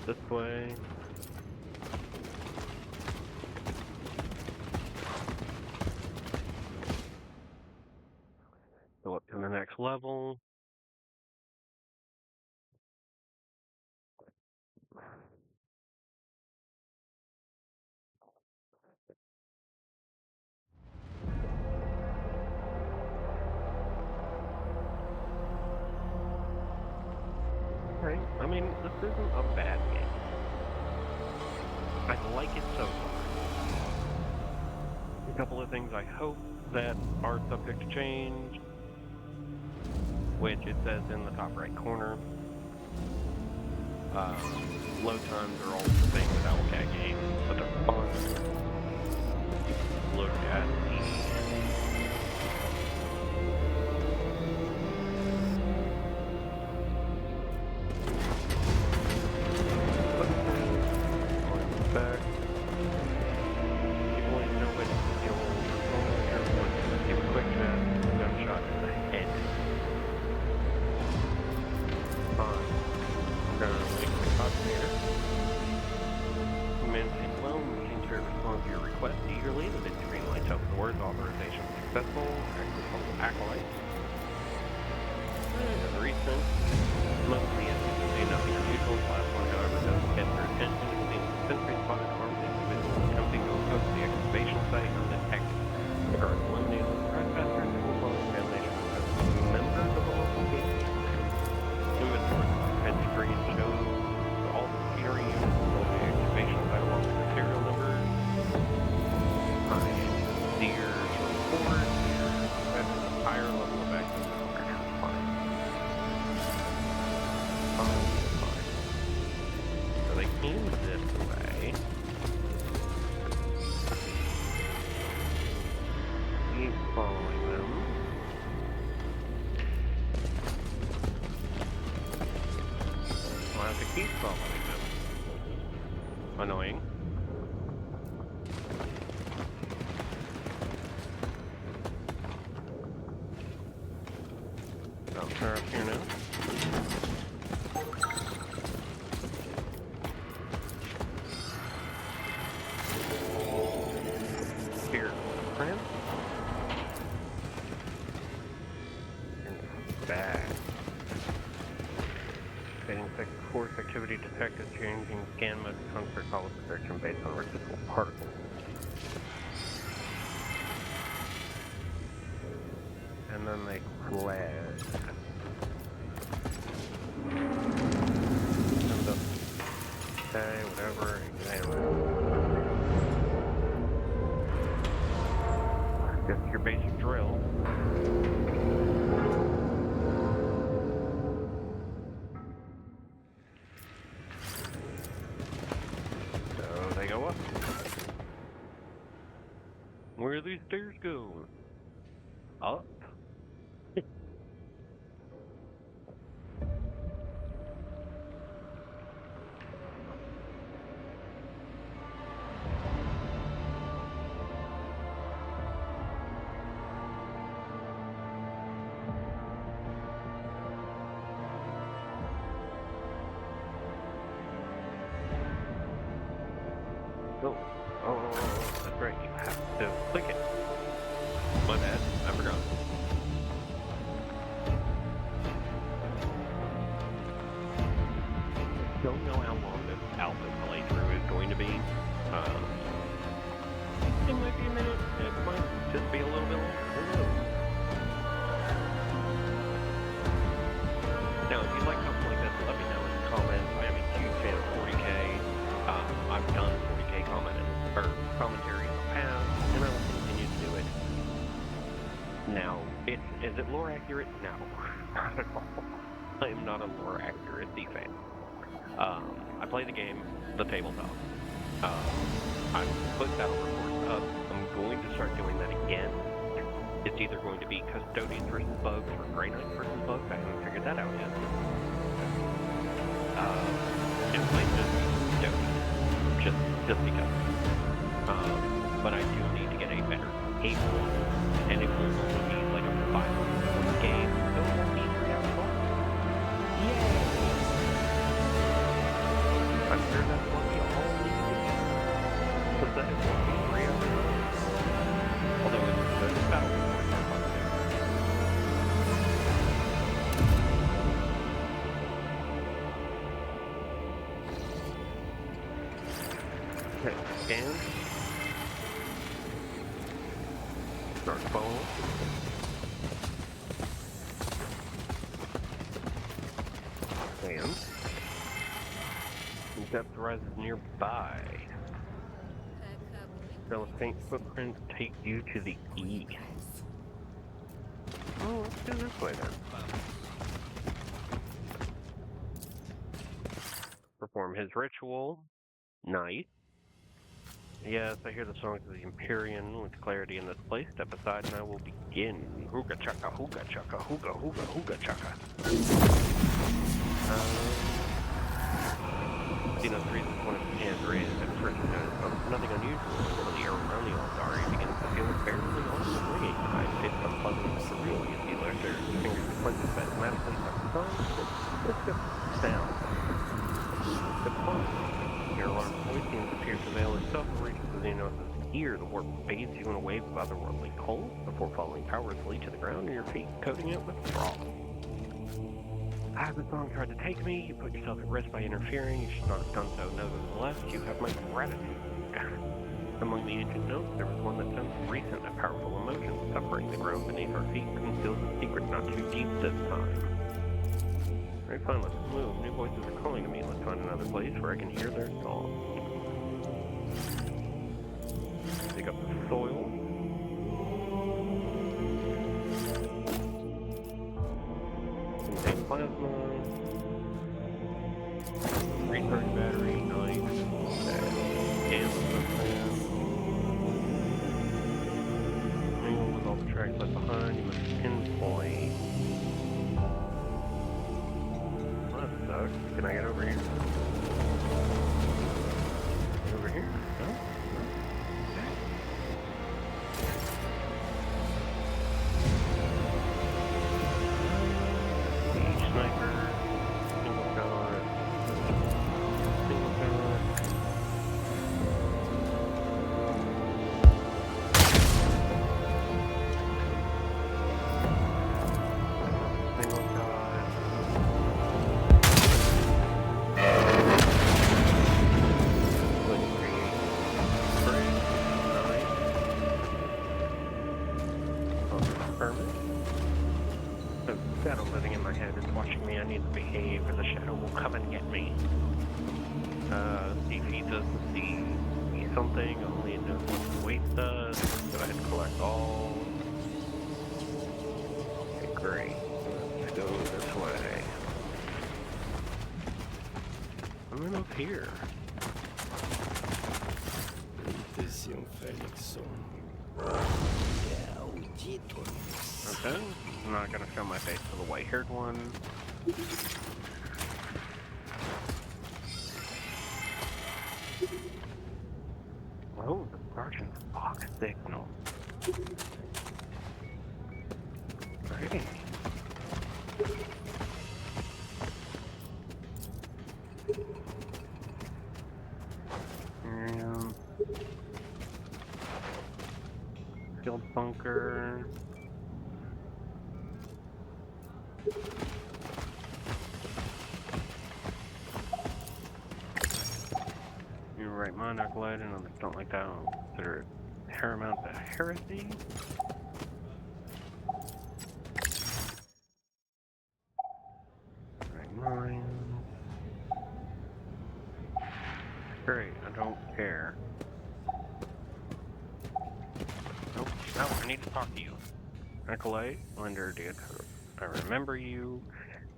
This way. Go up to the next level. Right. I mean, this isn't a bad game. I like it so far. A couple of things I hope that are subject to change, which it says in the top right corner. Load times are all the same with Owlcat games, but they're fun. Look at back. People ain't nobody to kill. Give a quick chat, gunshot in the head. Fine. We're gonna make the cut here. Maintain well, machine to respond to your request eagerly. The big screen lights up the words authorization successful. Acolyte. And recent. Mostly anticipated nothing unusual. Last one, however, doesn't get their attention. It seems the sentry spotted armed individuals attempting to approach the excavation site undetected. The guards eliminated the trespassers and will close examination as members of the local game. Inventory head screen shows all the machinery units of the excavation site along with the serial numbers. Sears report here. That's a higher level of access to pressure. Fine. So they came this way. Keep following them. I'll have to keep following them. Annoying. So, they're up here now. Here, friend. And back. Stating force activity detected changing scan mode to transfer solid protection based on residual particles. And then they fled. And the okay, whatever, examine. Just your basic drill. So they go up. Where do these stairs go? Up. Oh, that's right, you have to click it. My bad, I forgot. Don't know how long this alpha playthrough is going to be. It might be a minute, it might just be a little bit longer, who knows? Now, if you like something like this, let me know in the comments. I am a huge fan of 40K. I've done 40K commentary in the past, and I will continue to do it. Is it lore accurate? No, not at all. I am not a lore accuracy fan. I play the game, the tabletop. I put Battle Reports up. I'm going to start doing that again. It's either going to be Custodians versus Bugs or Grey Knights versus Bugs. I haven't figured that out yet. It might just be Custodians, just because. But I do need to get a better table, and it will only be like a 5 game, so it won't be 3 hours long. Yay! I'm sure that's what we all need to do. Because that is what we 3 hours long. Although it's Battle Reports are fun too. Okay, scan. Start phone. And depth rises nearby. Shall a faint footprint take you to the east? Oh, let's do this way then. Perform his ritual. Nice. Yes, I hear the songs of the Empyrean with clarity in this place. Step aside and I will begin. Hooga chaka, hooga chaka, hooga, hooga, hooga chaka. You know, the reason one of his hands raised at first nothing unusual. When the air around the altar, he begins to feel a fairly awesome ringing. I it's unpleasant and surreal. You see Lurcher's fingers clenched spasmodically by the sun. It's just sound. The fun. Your alarm voice seems to appear to veil itself and reaches within your ear. The warp bathes you in a wave of otherworldly cold before falling powerlessly to the ground and your feet coating it with froth. As the song tried to take me, you put yourself at risk by interfering. You should not have done so. Nevertheless, you have my gratitude. Among the ancient notes, there was one that sounds recent, a powerful emotion. Suffering the ground beneath our feet conceals a secret not too deep this time. Alright, fine, let's move. New voices are calling to me. Let's find another place where I can hear their song. Dig up the soil. Contain plasma. Recharge battery, knife. Scan the plan. With all the tracks left behind, you must pinpoint. Can I get over here? Over here? No? Sniper. Single shot. Single shot. Single shot. Shadow living in my head is watching me. I need to behave or the shadow will come and get me. See if he doesn't see something, only it knows what the weight does. So I had to collect all. Okay, great. Let's go this way. And then up here. Okay, I'm not gonna show my face to the white-haired one. Oh, the Sergeant Fox signal. Great. Field bunker. You're right, Monarch Light, and others don't like that. I'll consider it paramount to Heresy. Right, mine. Great, I don't care. Nope, no, I need to talk to you. Acolyte, Lender, I remember you.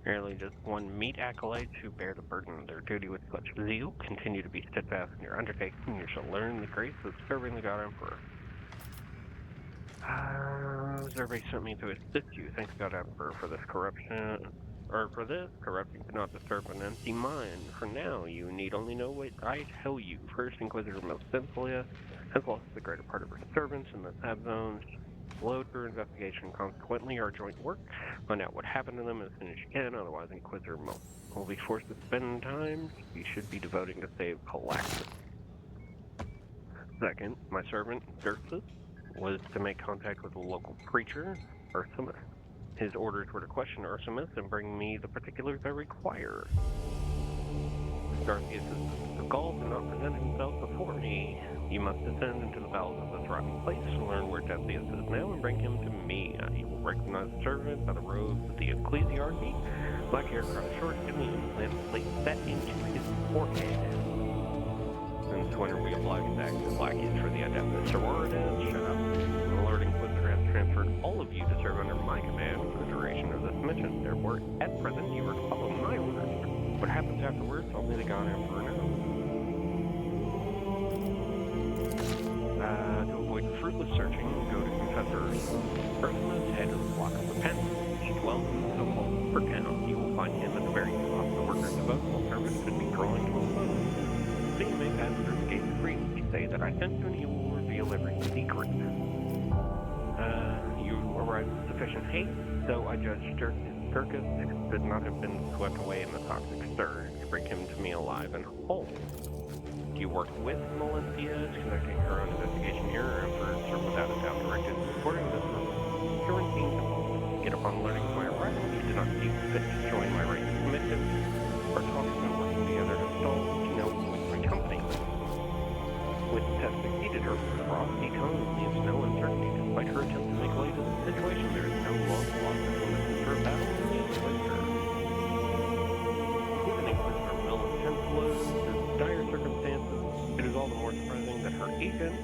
Merely just one meat acolytes who bear the burden of their duty with such zeal. Continue to be steadfast in your undertaking, and you shall learn the grace of serving the God Emperor. Zerbe sent me to assist you. Thanks God Emperor for this corruption. Or for this, corruption cannot disturb an empty mind. For now, you need only know what I tell you. First Inquisitor Milcentia has lost the greater part of her servants in the tab zones. Load your investigation. Consequently, our joint work. Find out what happened to them as soon as you can, otherwise Inquisitor will be forced to spend time you should be devoting to save Calaxis. Second, my servant, Dursus, was to make contact with a local preacher, Ursimus. His orders were to question Ursimus and bring me the particulars I require. Darcius of Gaul did not present himself before me. You must descend into the bowels of this rotten place and learn where Darcius is now and bring him to me. He will recognize the servant by the robes of the ecclesiarchy, black hair cropped short, and the implant set into his forehead. Since when are we obliged to act as lackeys for the Adeptus Sororitas? Shut up. The Lord Inquisitor has transferred all of you to serve under my command for the duration of this mission. Therefore, at present, you are to follow my orders. What happens afterwards, only the God Emperor knows. To avoid fruitless searching, go to Confessor Ursimus, head of the Flock of the Pen. He dwells in the so-called Upper Town. You will find him at the very top. The workers of Oathful Service could be drawing to a close. So you may pass through the gate freely. Say that I sent you and he will reveal every secret. You arrived with sufficient haste, though I judge Durcus could not have been swept away in the toxic stir. You bring him to me alive and whole. You worked with Milcentia, conducting her own investigation here, and efforts are without a doubt directed according to this quarantine. Yet upon learning of my arrival, you did not see fit to join my rank of commitment, or talk about working together to stall, my company. With the test succeeded, her frosty tone leaves no uncertainty. Despite her attempt to make light of the situation, there is no long loss between the sister of battle and the Inquisitor. Even Inquisitor Milcentia in dire circumstances, it is all the more surprising that her agent,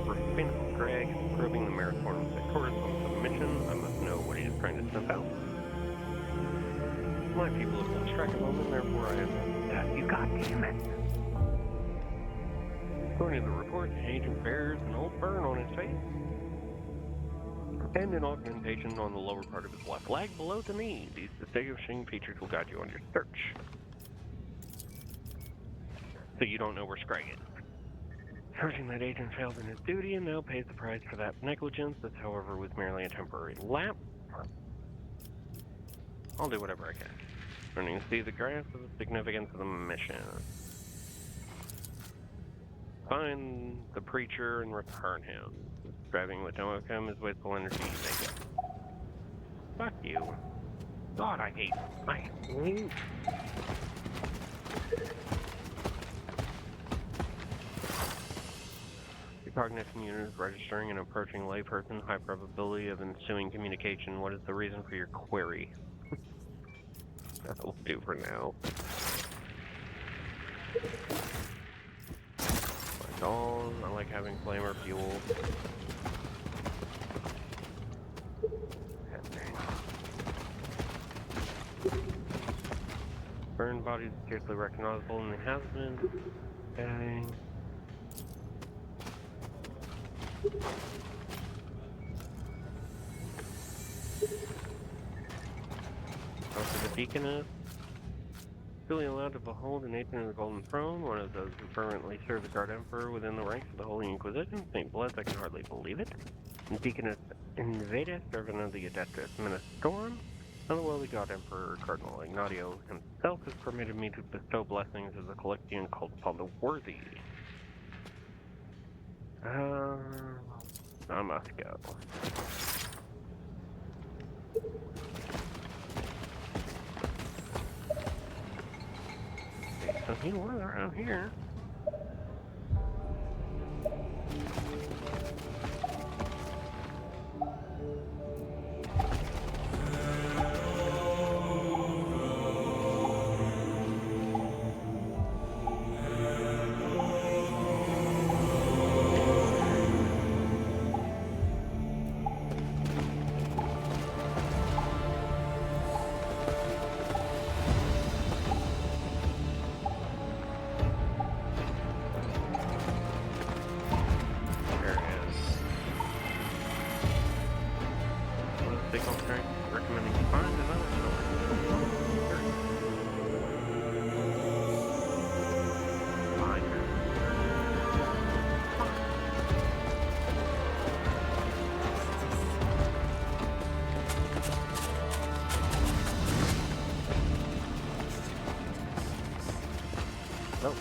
Rufino Gregg, is probing the Marathon Sectorus on submission. I must know what he is trying to sniff out. My people have lost track of him, and therefore I am... You goddamn it! According to the report, the agent bears an old burn on his face and an augmentation on the lower part of his left leg below the knee. These distinguishing features will guide you on your search. So you don't know where Scrag is. Charging that agent failed in his duty and now pays the price for that negligence. This, however, was merely a temporary lapse. I'll do whatever I can. Learning to see the grasp of the significance of the mission. Find the preacher and return him. Driving with no outcome is wasteful energy. Make it. Fuck you. God, I hate you. Your cognition unit is registering an approaching layperson. High probability of ensuing communication. What is the reason for your query? That'll do for now. I like having flamer fuel. Burned bodies scarcely recognizable in the hazmat. Okay. Also the deaconess. Fully allowed to behold an agent of the Golden Throne, one of those who permanently serve the Guard Emperor within the ranks of the Holy Inquisition. St. Bloods, I can hardly believe it. And Deaconess Invada, servant of the Adeptus Ministorum, otherworldly God Emperor Cardinal Ignatio himself has permitted me to bestow blessings as a Collectian cult upon the worthy. I must go. So he was around here. Oh.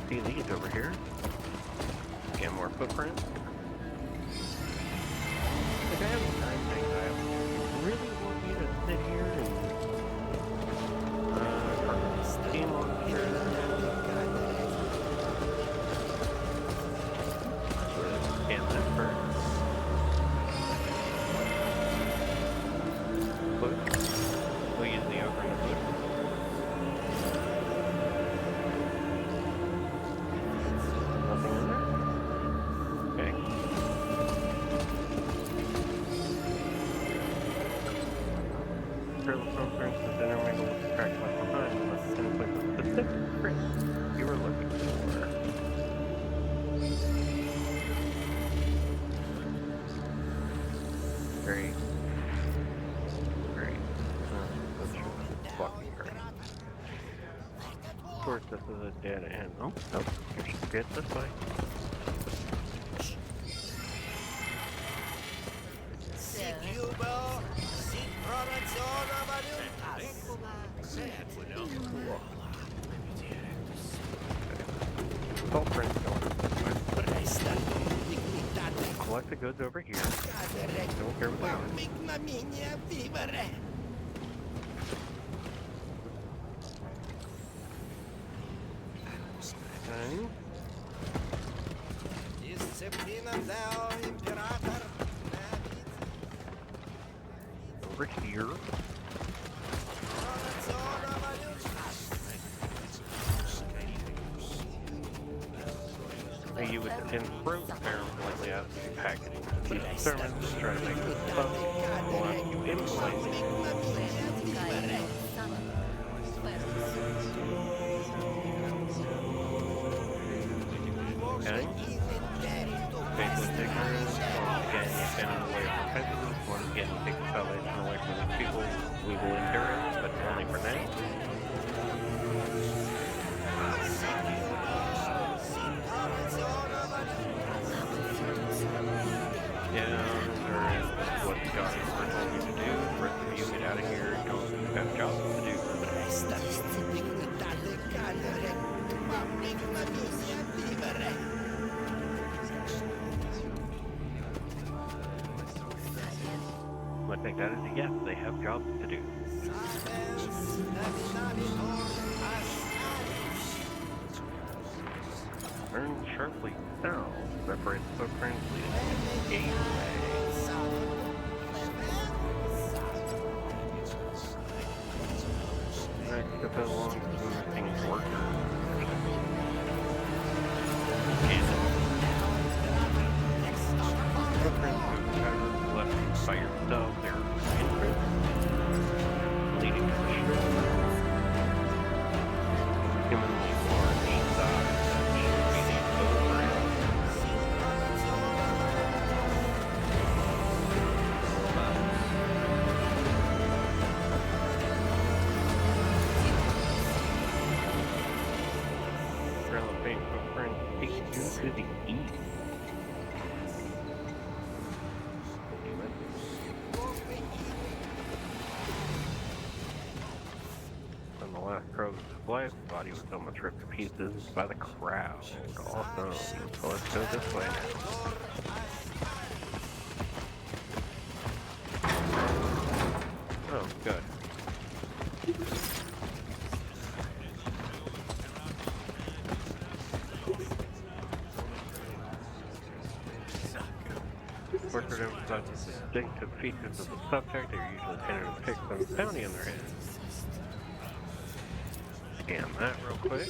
See these over here. Get more footprints. Like, I have nine things. I really want you to sit here and steam monster. Scan that first. Foot. We'll use the over in the foot. Nothing in there? Okay. Trail footprints, the center make a look cracked left behind, unless it's in place with the specific print you were looking for. Great. Great. That's fucking great. Of course, this is a dead end. Oh, nope. You should get this way. Footprints going up this way. Collect the goods over here. Don't care what they are. Okay. Over here. You with the tin fruit, they're likely out of packaging. These sermons try to make this fun. We'll ask you in place. Okay. Faithless ignorance. Once again, you stand in the way of repentance. Once again, you take the salvation away from these people. We will endure it, but only for now. What the God is telling you to do. The rest of you get out of here and go have jobs to do. I think that is a yes, they have jobs to do. Turn sharply south. Separate the footprints leading to the gateway. Next up along to things working. Footprints left by yourself. There are entrance leading to the shore. Humanly large size. To the east. And the last crow's life, body was almost ripped to pieces by the crowd. Awesome. So let's go this way now. Oh, good. Portrait emphasizes distinctive features of the subject. They're usually painted with pics and bounty on their heads. Scan that real quick.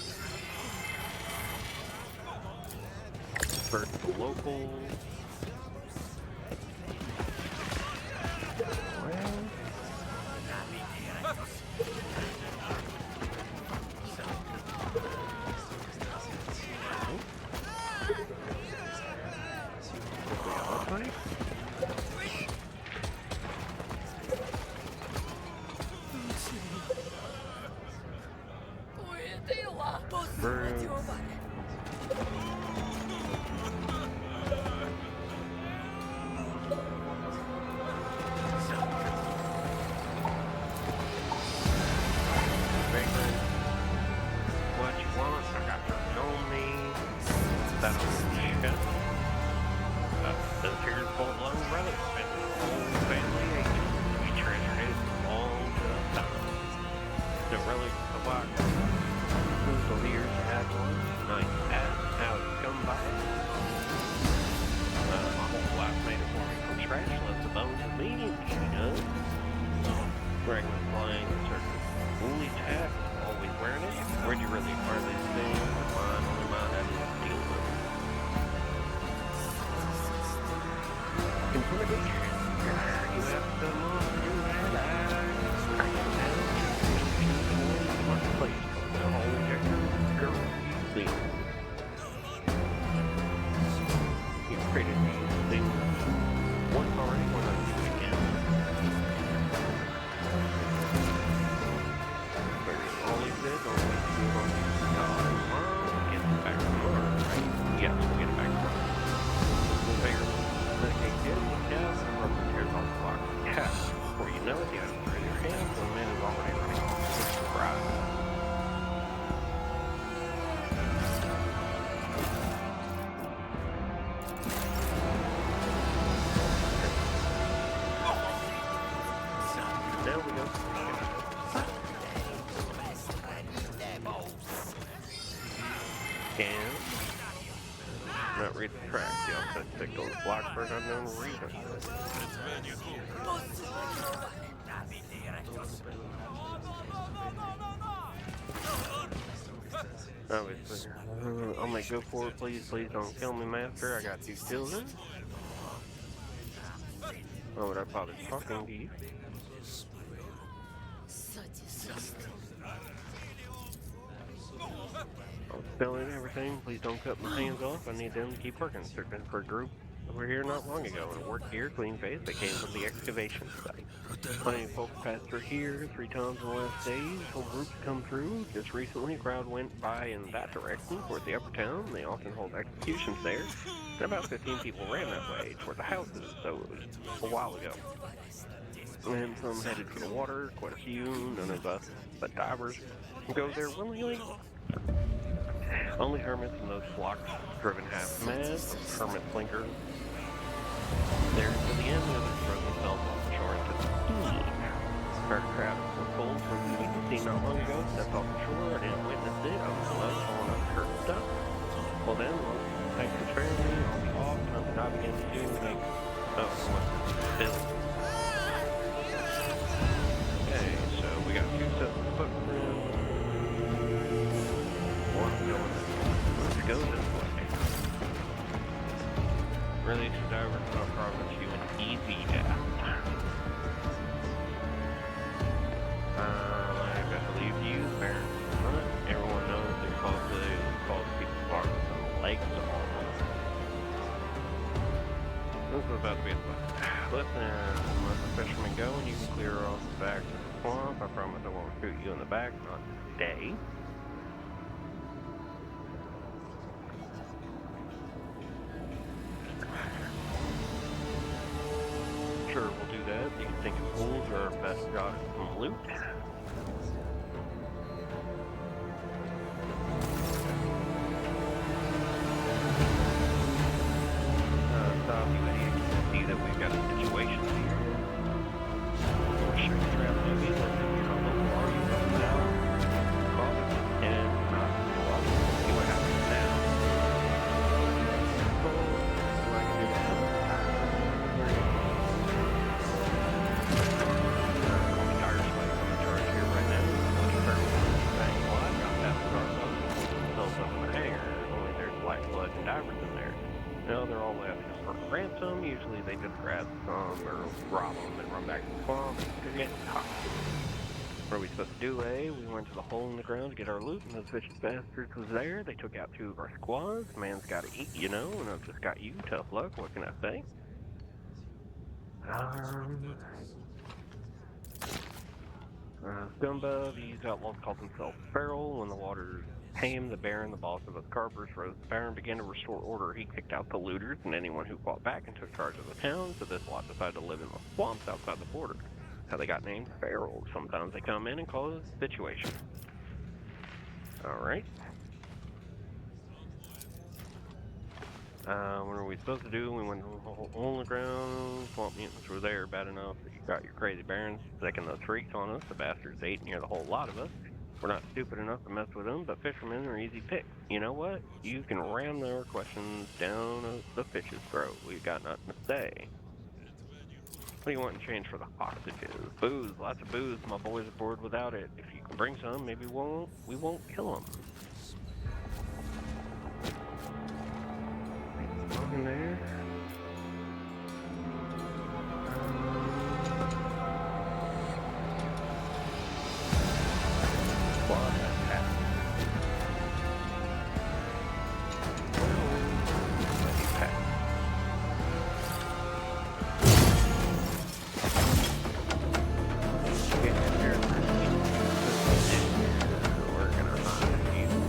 First the local. that on the chest. This here's full-blown relic, and the whole family ate it. We treasured it long time. The relic of the Black the years had one. Nice ass, how it's come by. My whole life made it for me from scratch, left the bones of me, you know. Regular flying, certain woolly tack, always wearing it. Where'd you really acquire these things? Mine, only mine had to steal them. Intimidation. You have some more to do that. I can tell you want to place the whole girl you see. You created these things once already, why not do it again? Always did, always move on to God and Mom, get back to Mars, right? Yes, we'll get back to Mars. We'll figure medicate this, look down, and rub the tears off the box. Yeah, before you know it, the items are in your hands, and the man is already running off. Surprise. Now we go. And not read the track. The offset signal is blocked for an unknown reason. Obviously. I'll make go for it, please. Please don't kill me, master. I got two children. Why would I bother talking to you? I'm spilling everything. Please don't cut my hands off. I need them to keep working. Searching for a group over here not long ago and worked here, clean face. They came from the excavation site. Plenty of folks passed through here 3 times in the last days. Whole groups come through. Just recently, a crowd went by in that direction toward the upper town. They often hold executions there. And about 15 people ran that way toward the houses, so it was a while ago. And some headed for the water, quite a few. None of us but divers go there willingly. Only hermits and those flocks driven half mad, hermit blinkers. There to the end, the others throw themselves off the shore into the sea. Our crowd was cold from the meeting seen not long ago, stepped off the shore, I didn't witness it, I was below, pulling up hurt stuff. Well then, thanks for training me, I'll be off, time to dive again to do, make, Bill. Okay, so we got 2 sets of footprints. Let's go this way. Release the diver to not promise you an easy death. I believe you, Baron. Everyone knows they're called people bark with legs on. This is about to be a fight. Listen, let the fishermen go and you can clear off the back of the swamp. I promise I won't shoot you in the back, not today. Sure, we'll do that. These stinking fools are our best shot at some loot. Stop, you idiot. You can see that we've got a situation here. We're shooting around the movie, but you're not local, are you? Now, call it, and not well, see what happens now. What I can do now. Divers in there. No, they're all left for ransom. Usually they just grab some or rob them and run back to the swamp and get caught. What are we supposed to do, eh? We went to the hole in the ground to get our loot, and those vicious bastards was there. They took out 2 of our squads. Man's gotta eat, you know, and I've just got you. Tough luck, what can I say? Scumbag, these outlaws called themselves Feral. When the waters came, the Baron, the boss of the Carvers, rose the Baron, began to restore order. He kicked out the looters and anyone who fought back and took charge of the town, so this lot decided to live in the swamps outside the border. How they got named Feral. Sometimes they come in and cause a situation. Alright. What are we supposed to do? We went to a hole in the ground. Swamp mutants were there bad enough that you got your crazy barons sicking those freaks on us. The bastards ate near the whole lot of us. We're not stupid enough to mess with them, but fishermen are easy picks. You know what? You can ram their questions down the fish's throat. We've got nothing to say. What do you want in change for the hostages? Booze, lots of booze. My boys are bored without it. If you can bring some, maybe we won't kill them. In there. We're gonna hide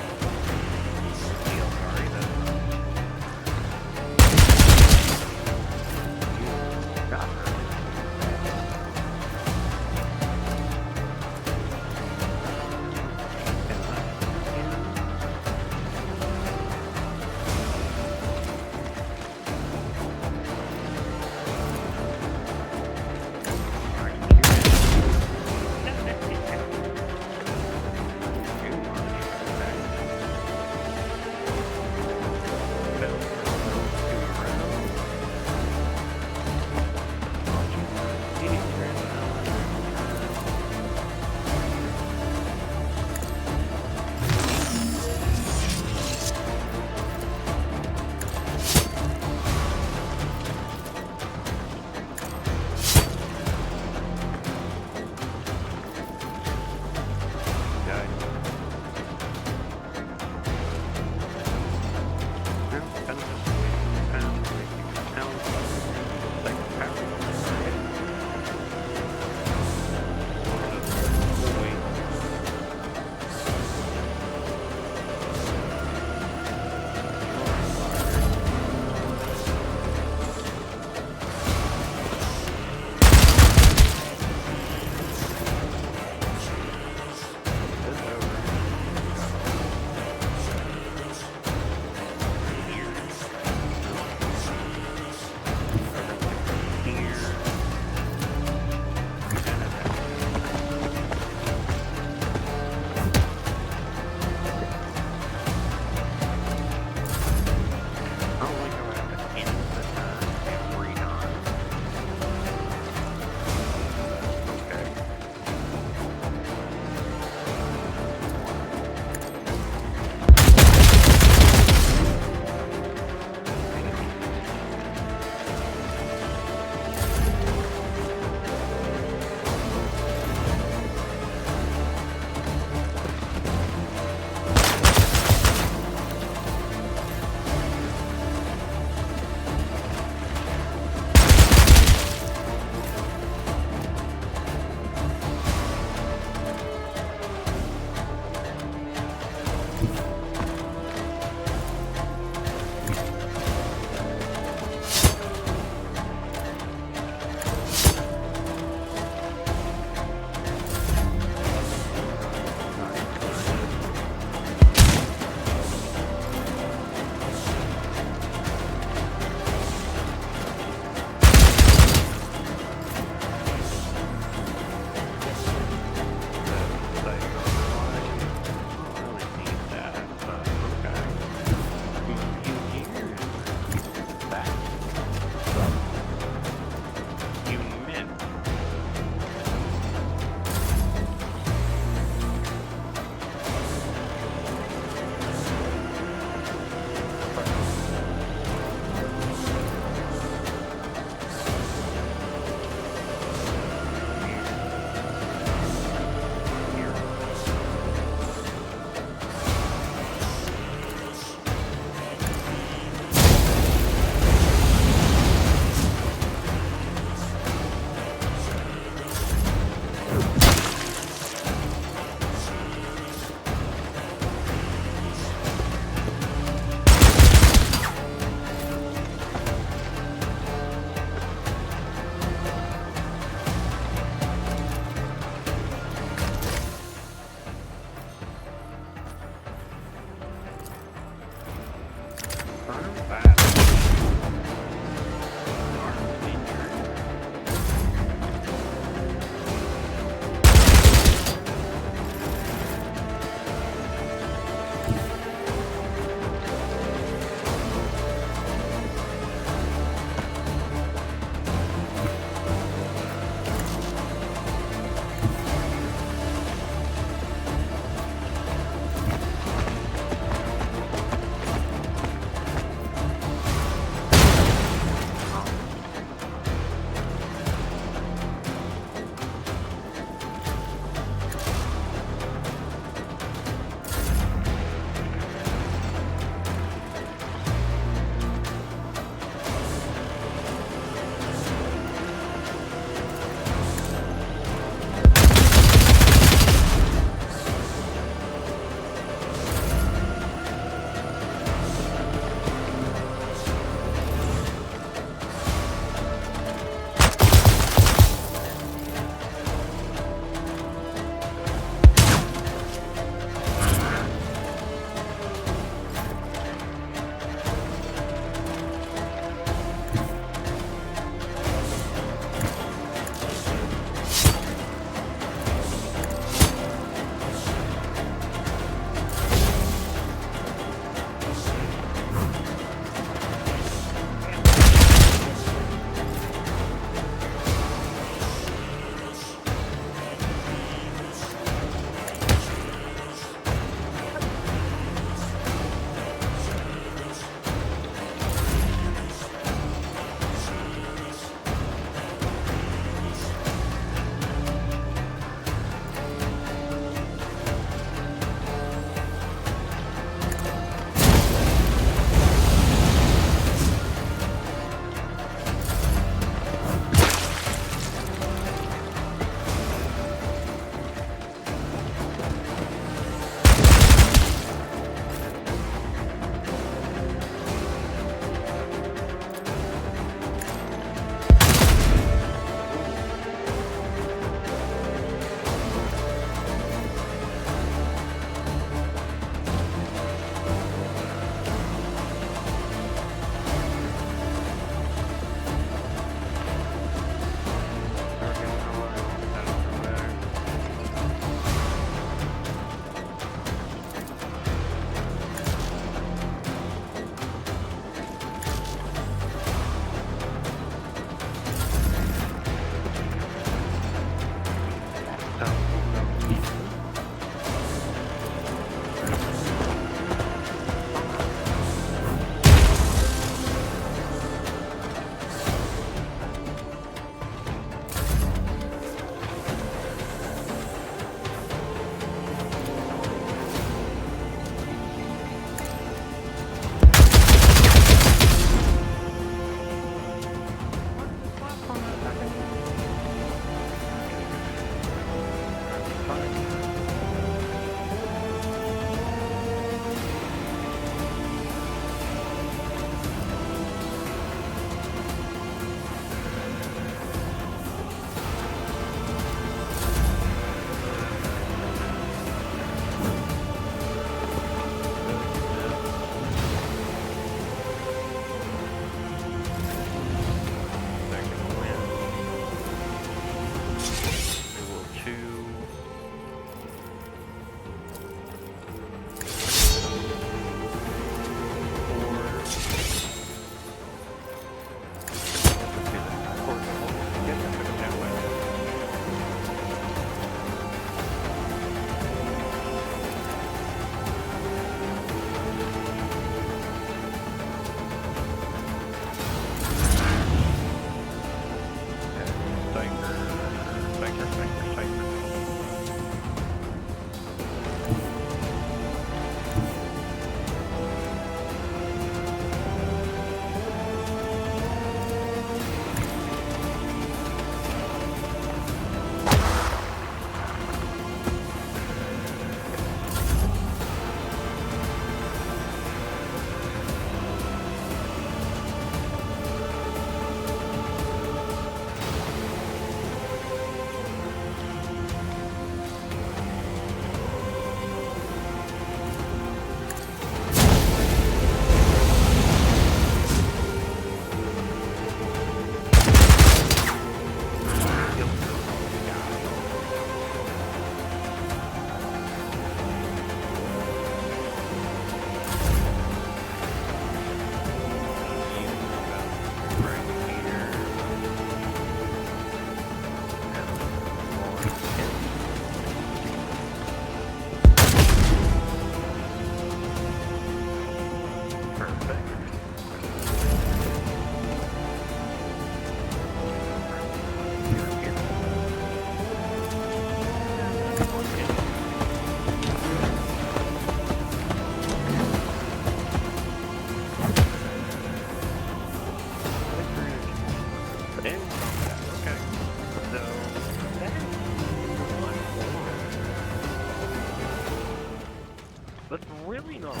That's really not to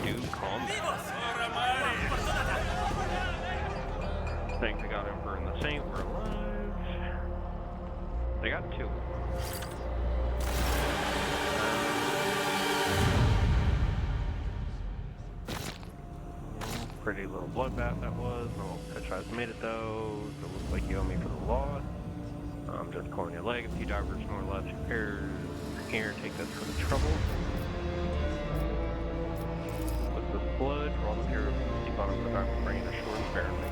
do combat. Think they got Emperor and the Saint were alive. They got two. Pretty little bloodbath that was. No headshots made it though. So it looks like you owe me for the loss. I'm just calling your leg. A few divers more or less repairs here. Take this for the trouble. With this blood, raw material from the sea bottom of the diamond, bringing ashore and barely.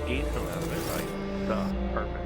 Geese and that bit right. Stuff. Perfect.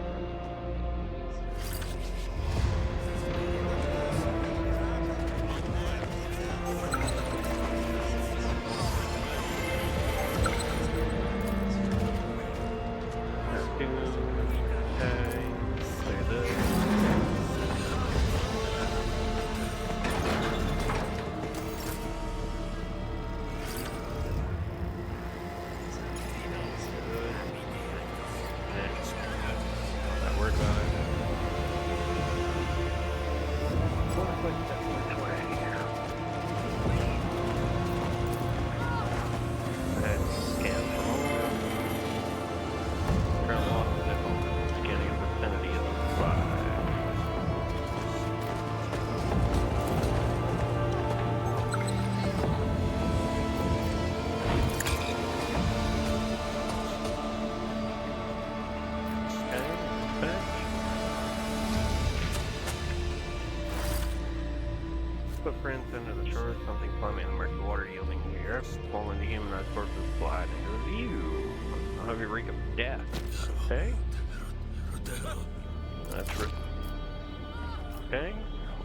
Footprints into the shore, something plumbing in the murky water yielding air, falling to humanized sources slide into view. A heavy reek of death. Okay. That's right. Okay.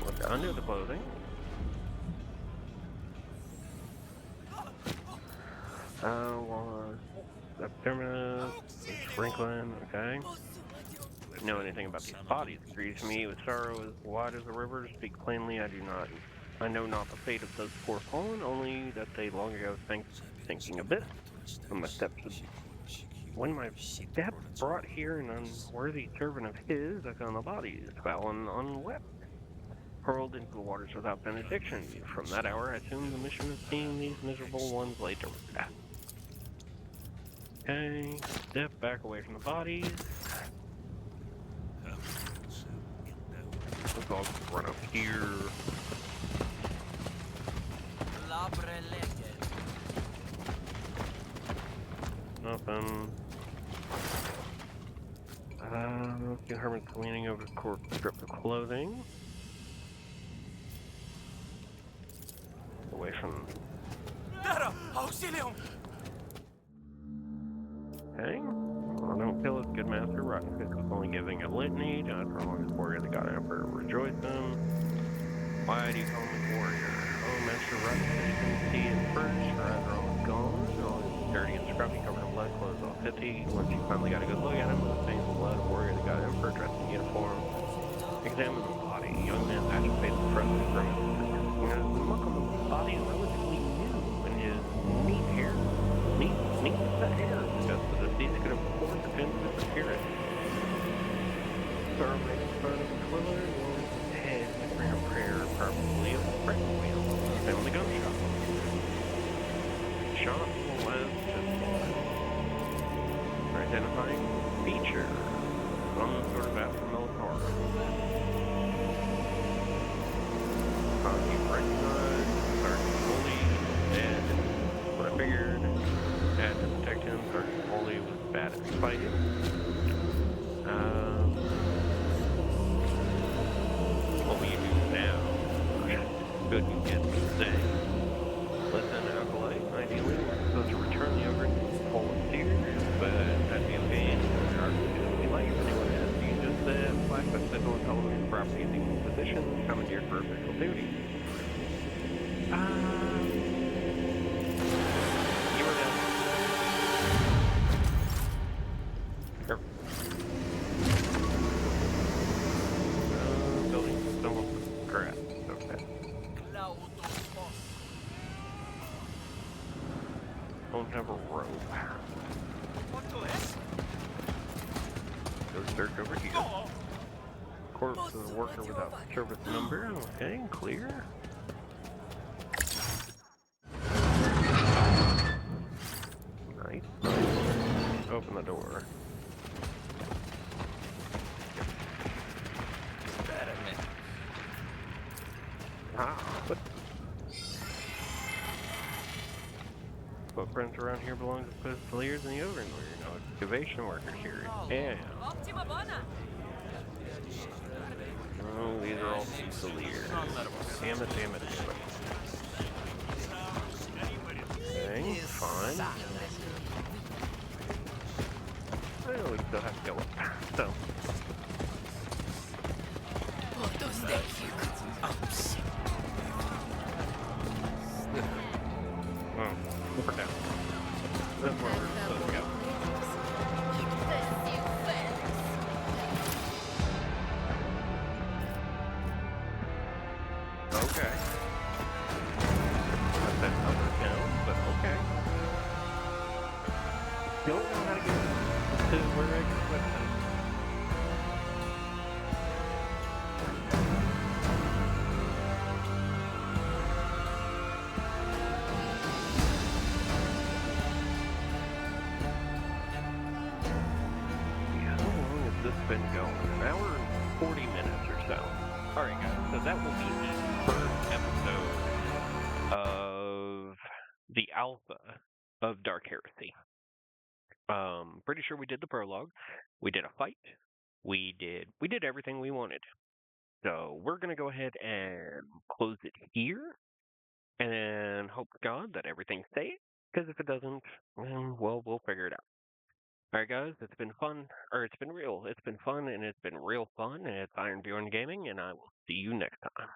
Look under the clothing. Terminus, sprinkling, okay. Know anything about these bodies? Grieves me with sorrow as wide as the river. To speak plainly, I know not the fate of those poor fallen, only that they long ago thinking abyss. When my steps brought here an unworthy servant of his, I found the bodies, foul and unwept, hurled into the waters without benediction. From that hour, I assumed the mission of seeing these miserable ones laid to rest. Okay, step back away from the bodies. Let's all run up here. Nothing. Okay, Herman's leaning over the corpse, strip of clothing. Away from. Okay. Well, don't kill his good master, right? Because he's only giving a litany. Not for long as warrior, the god emperor rejoice him. Why do you call him warrior? Oh, Master Russ, you can see his first, your eyes are almost gone. All his dirty and scruffy, covered in blood, clothes all pithy. Once you finally got a good look at him, with the stains of blood, warrior, the god emperor dressed in uniform. Examine the body. Young man's ashen face was frozen and grimace. The look on the body is relatively new, and his neat hair, neat the hair, just so the disease could have poured the pins of his spirit. Sir made fun of the twiller, head and bring a prayer, probably a break wheel. Found the gun shop. Shot was just identifying feature. Some sort of abnormal horror. You recognize Sergeant Foley dead. What I figured. Had to protect him. Sergeant Foley was bad at fighting. What will you do now? Good you get to say. Listen, Acolyte, ideally, we're supposed to return the ogre to Poland Sears, but that'd be okay. We like anyone else. You just said Black Festival and television property in the position, commandeered for official duty. You were down. Building someone have a rope. Go search over here. Corpse of a worker without service number. Okay, clear. Nice. Open the door. What? Footprints around here belong to Fusiliers and the Overlord. No excavation workers here. Yeah. Oh, these are all Fusiliers. Damn it, damn it, damn it. Okay, fine. Well, we still have to go up. So. We're down. That's where we're supposed to go. Okay. Not that number down, but okay. Don't know how to get to where I can put them. Been going an hour and 40 minutes or so. Alright guys, so that will be the first episode of the alpha of Dark Heresy. Pretty sure we did the prologue. We did a fight. We did everything we wanted. So we're gonna go ahead and close it here and hope to God that everything's safe. Because if it doesn't, well, we'll figure it out. Alright guys, it's been fun, it's been fun, and it's been real fun, and it's Ironbjorn Gaming, and I will see you next time.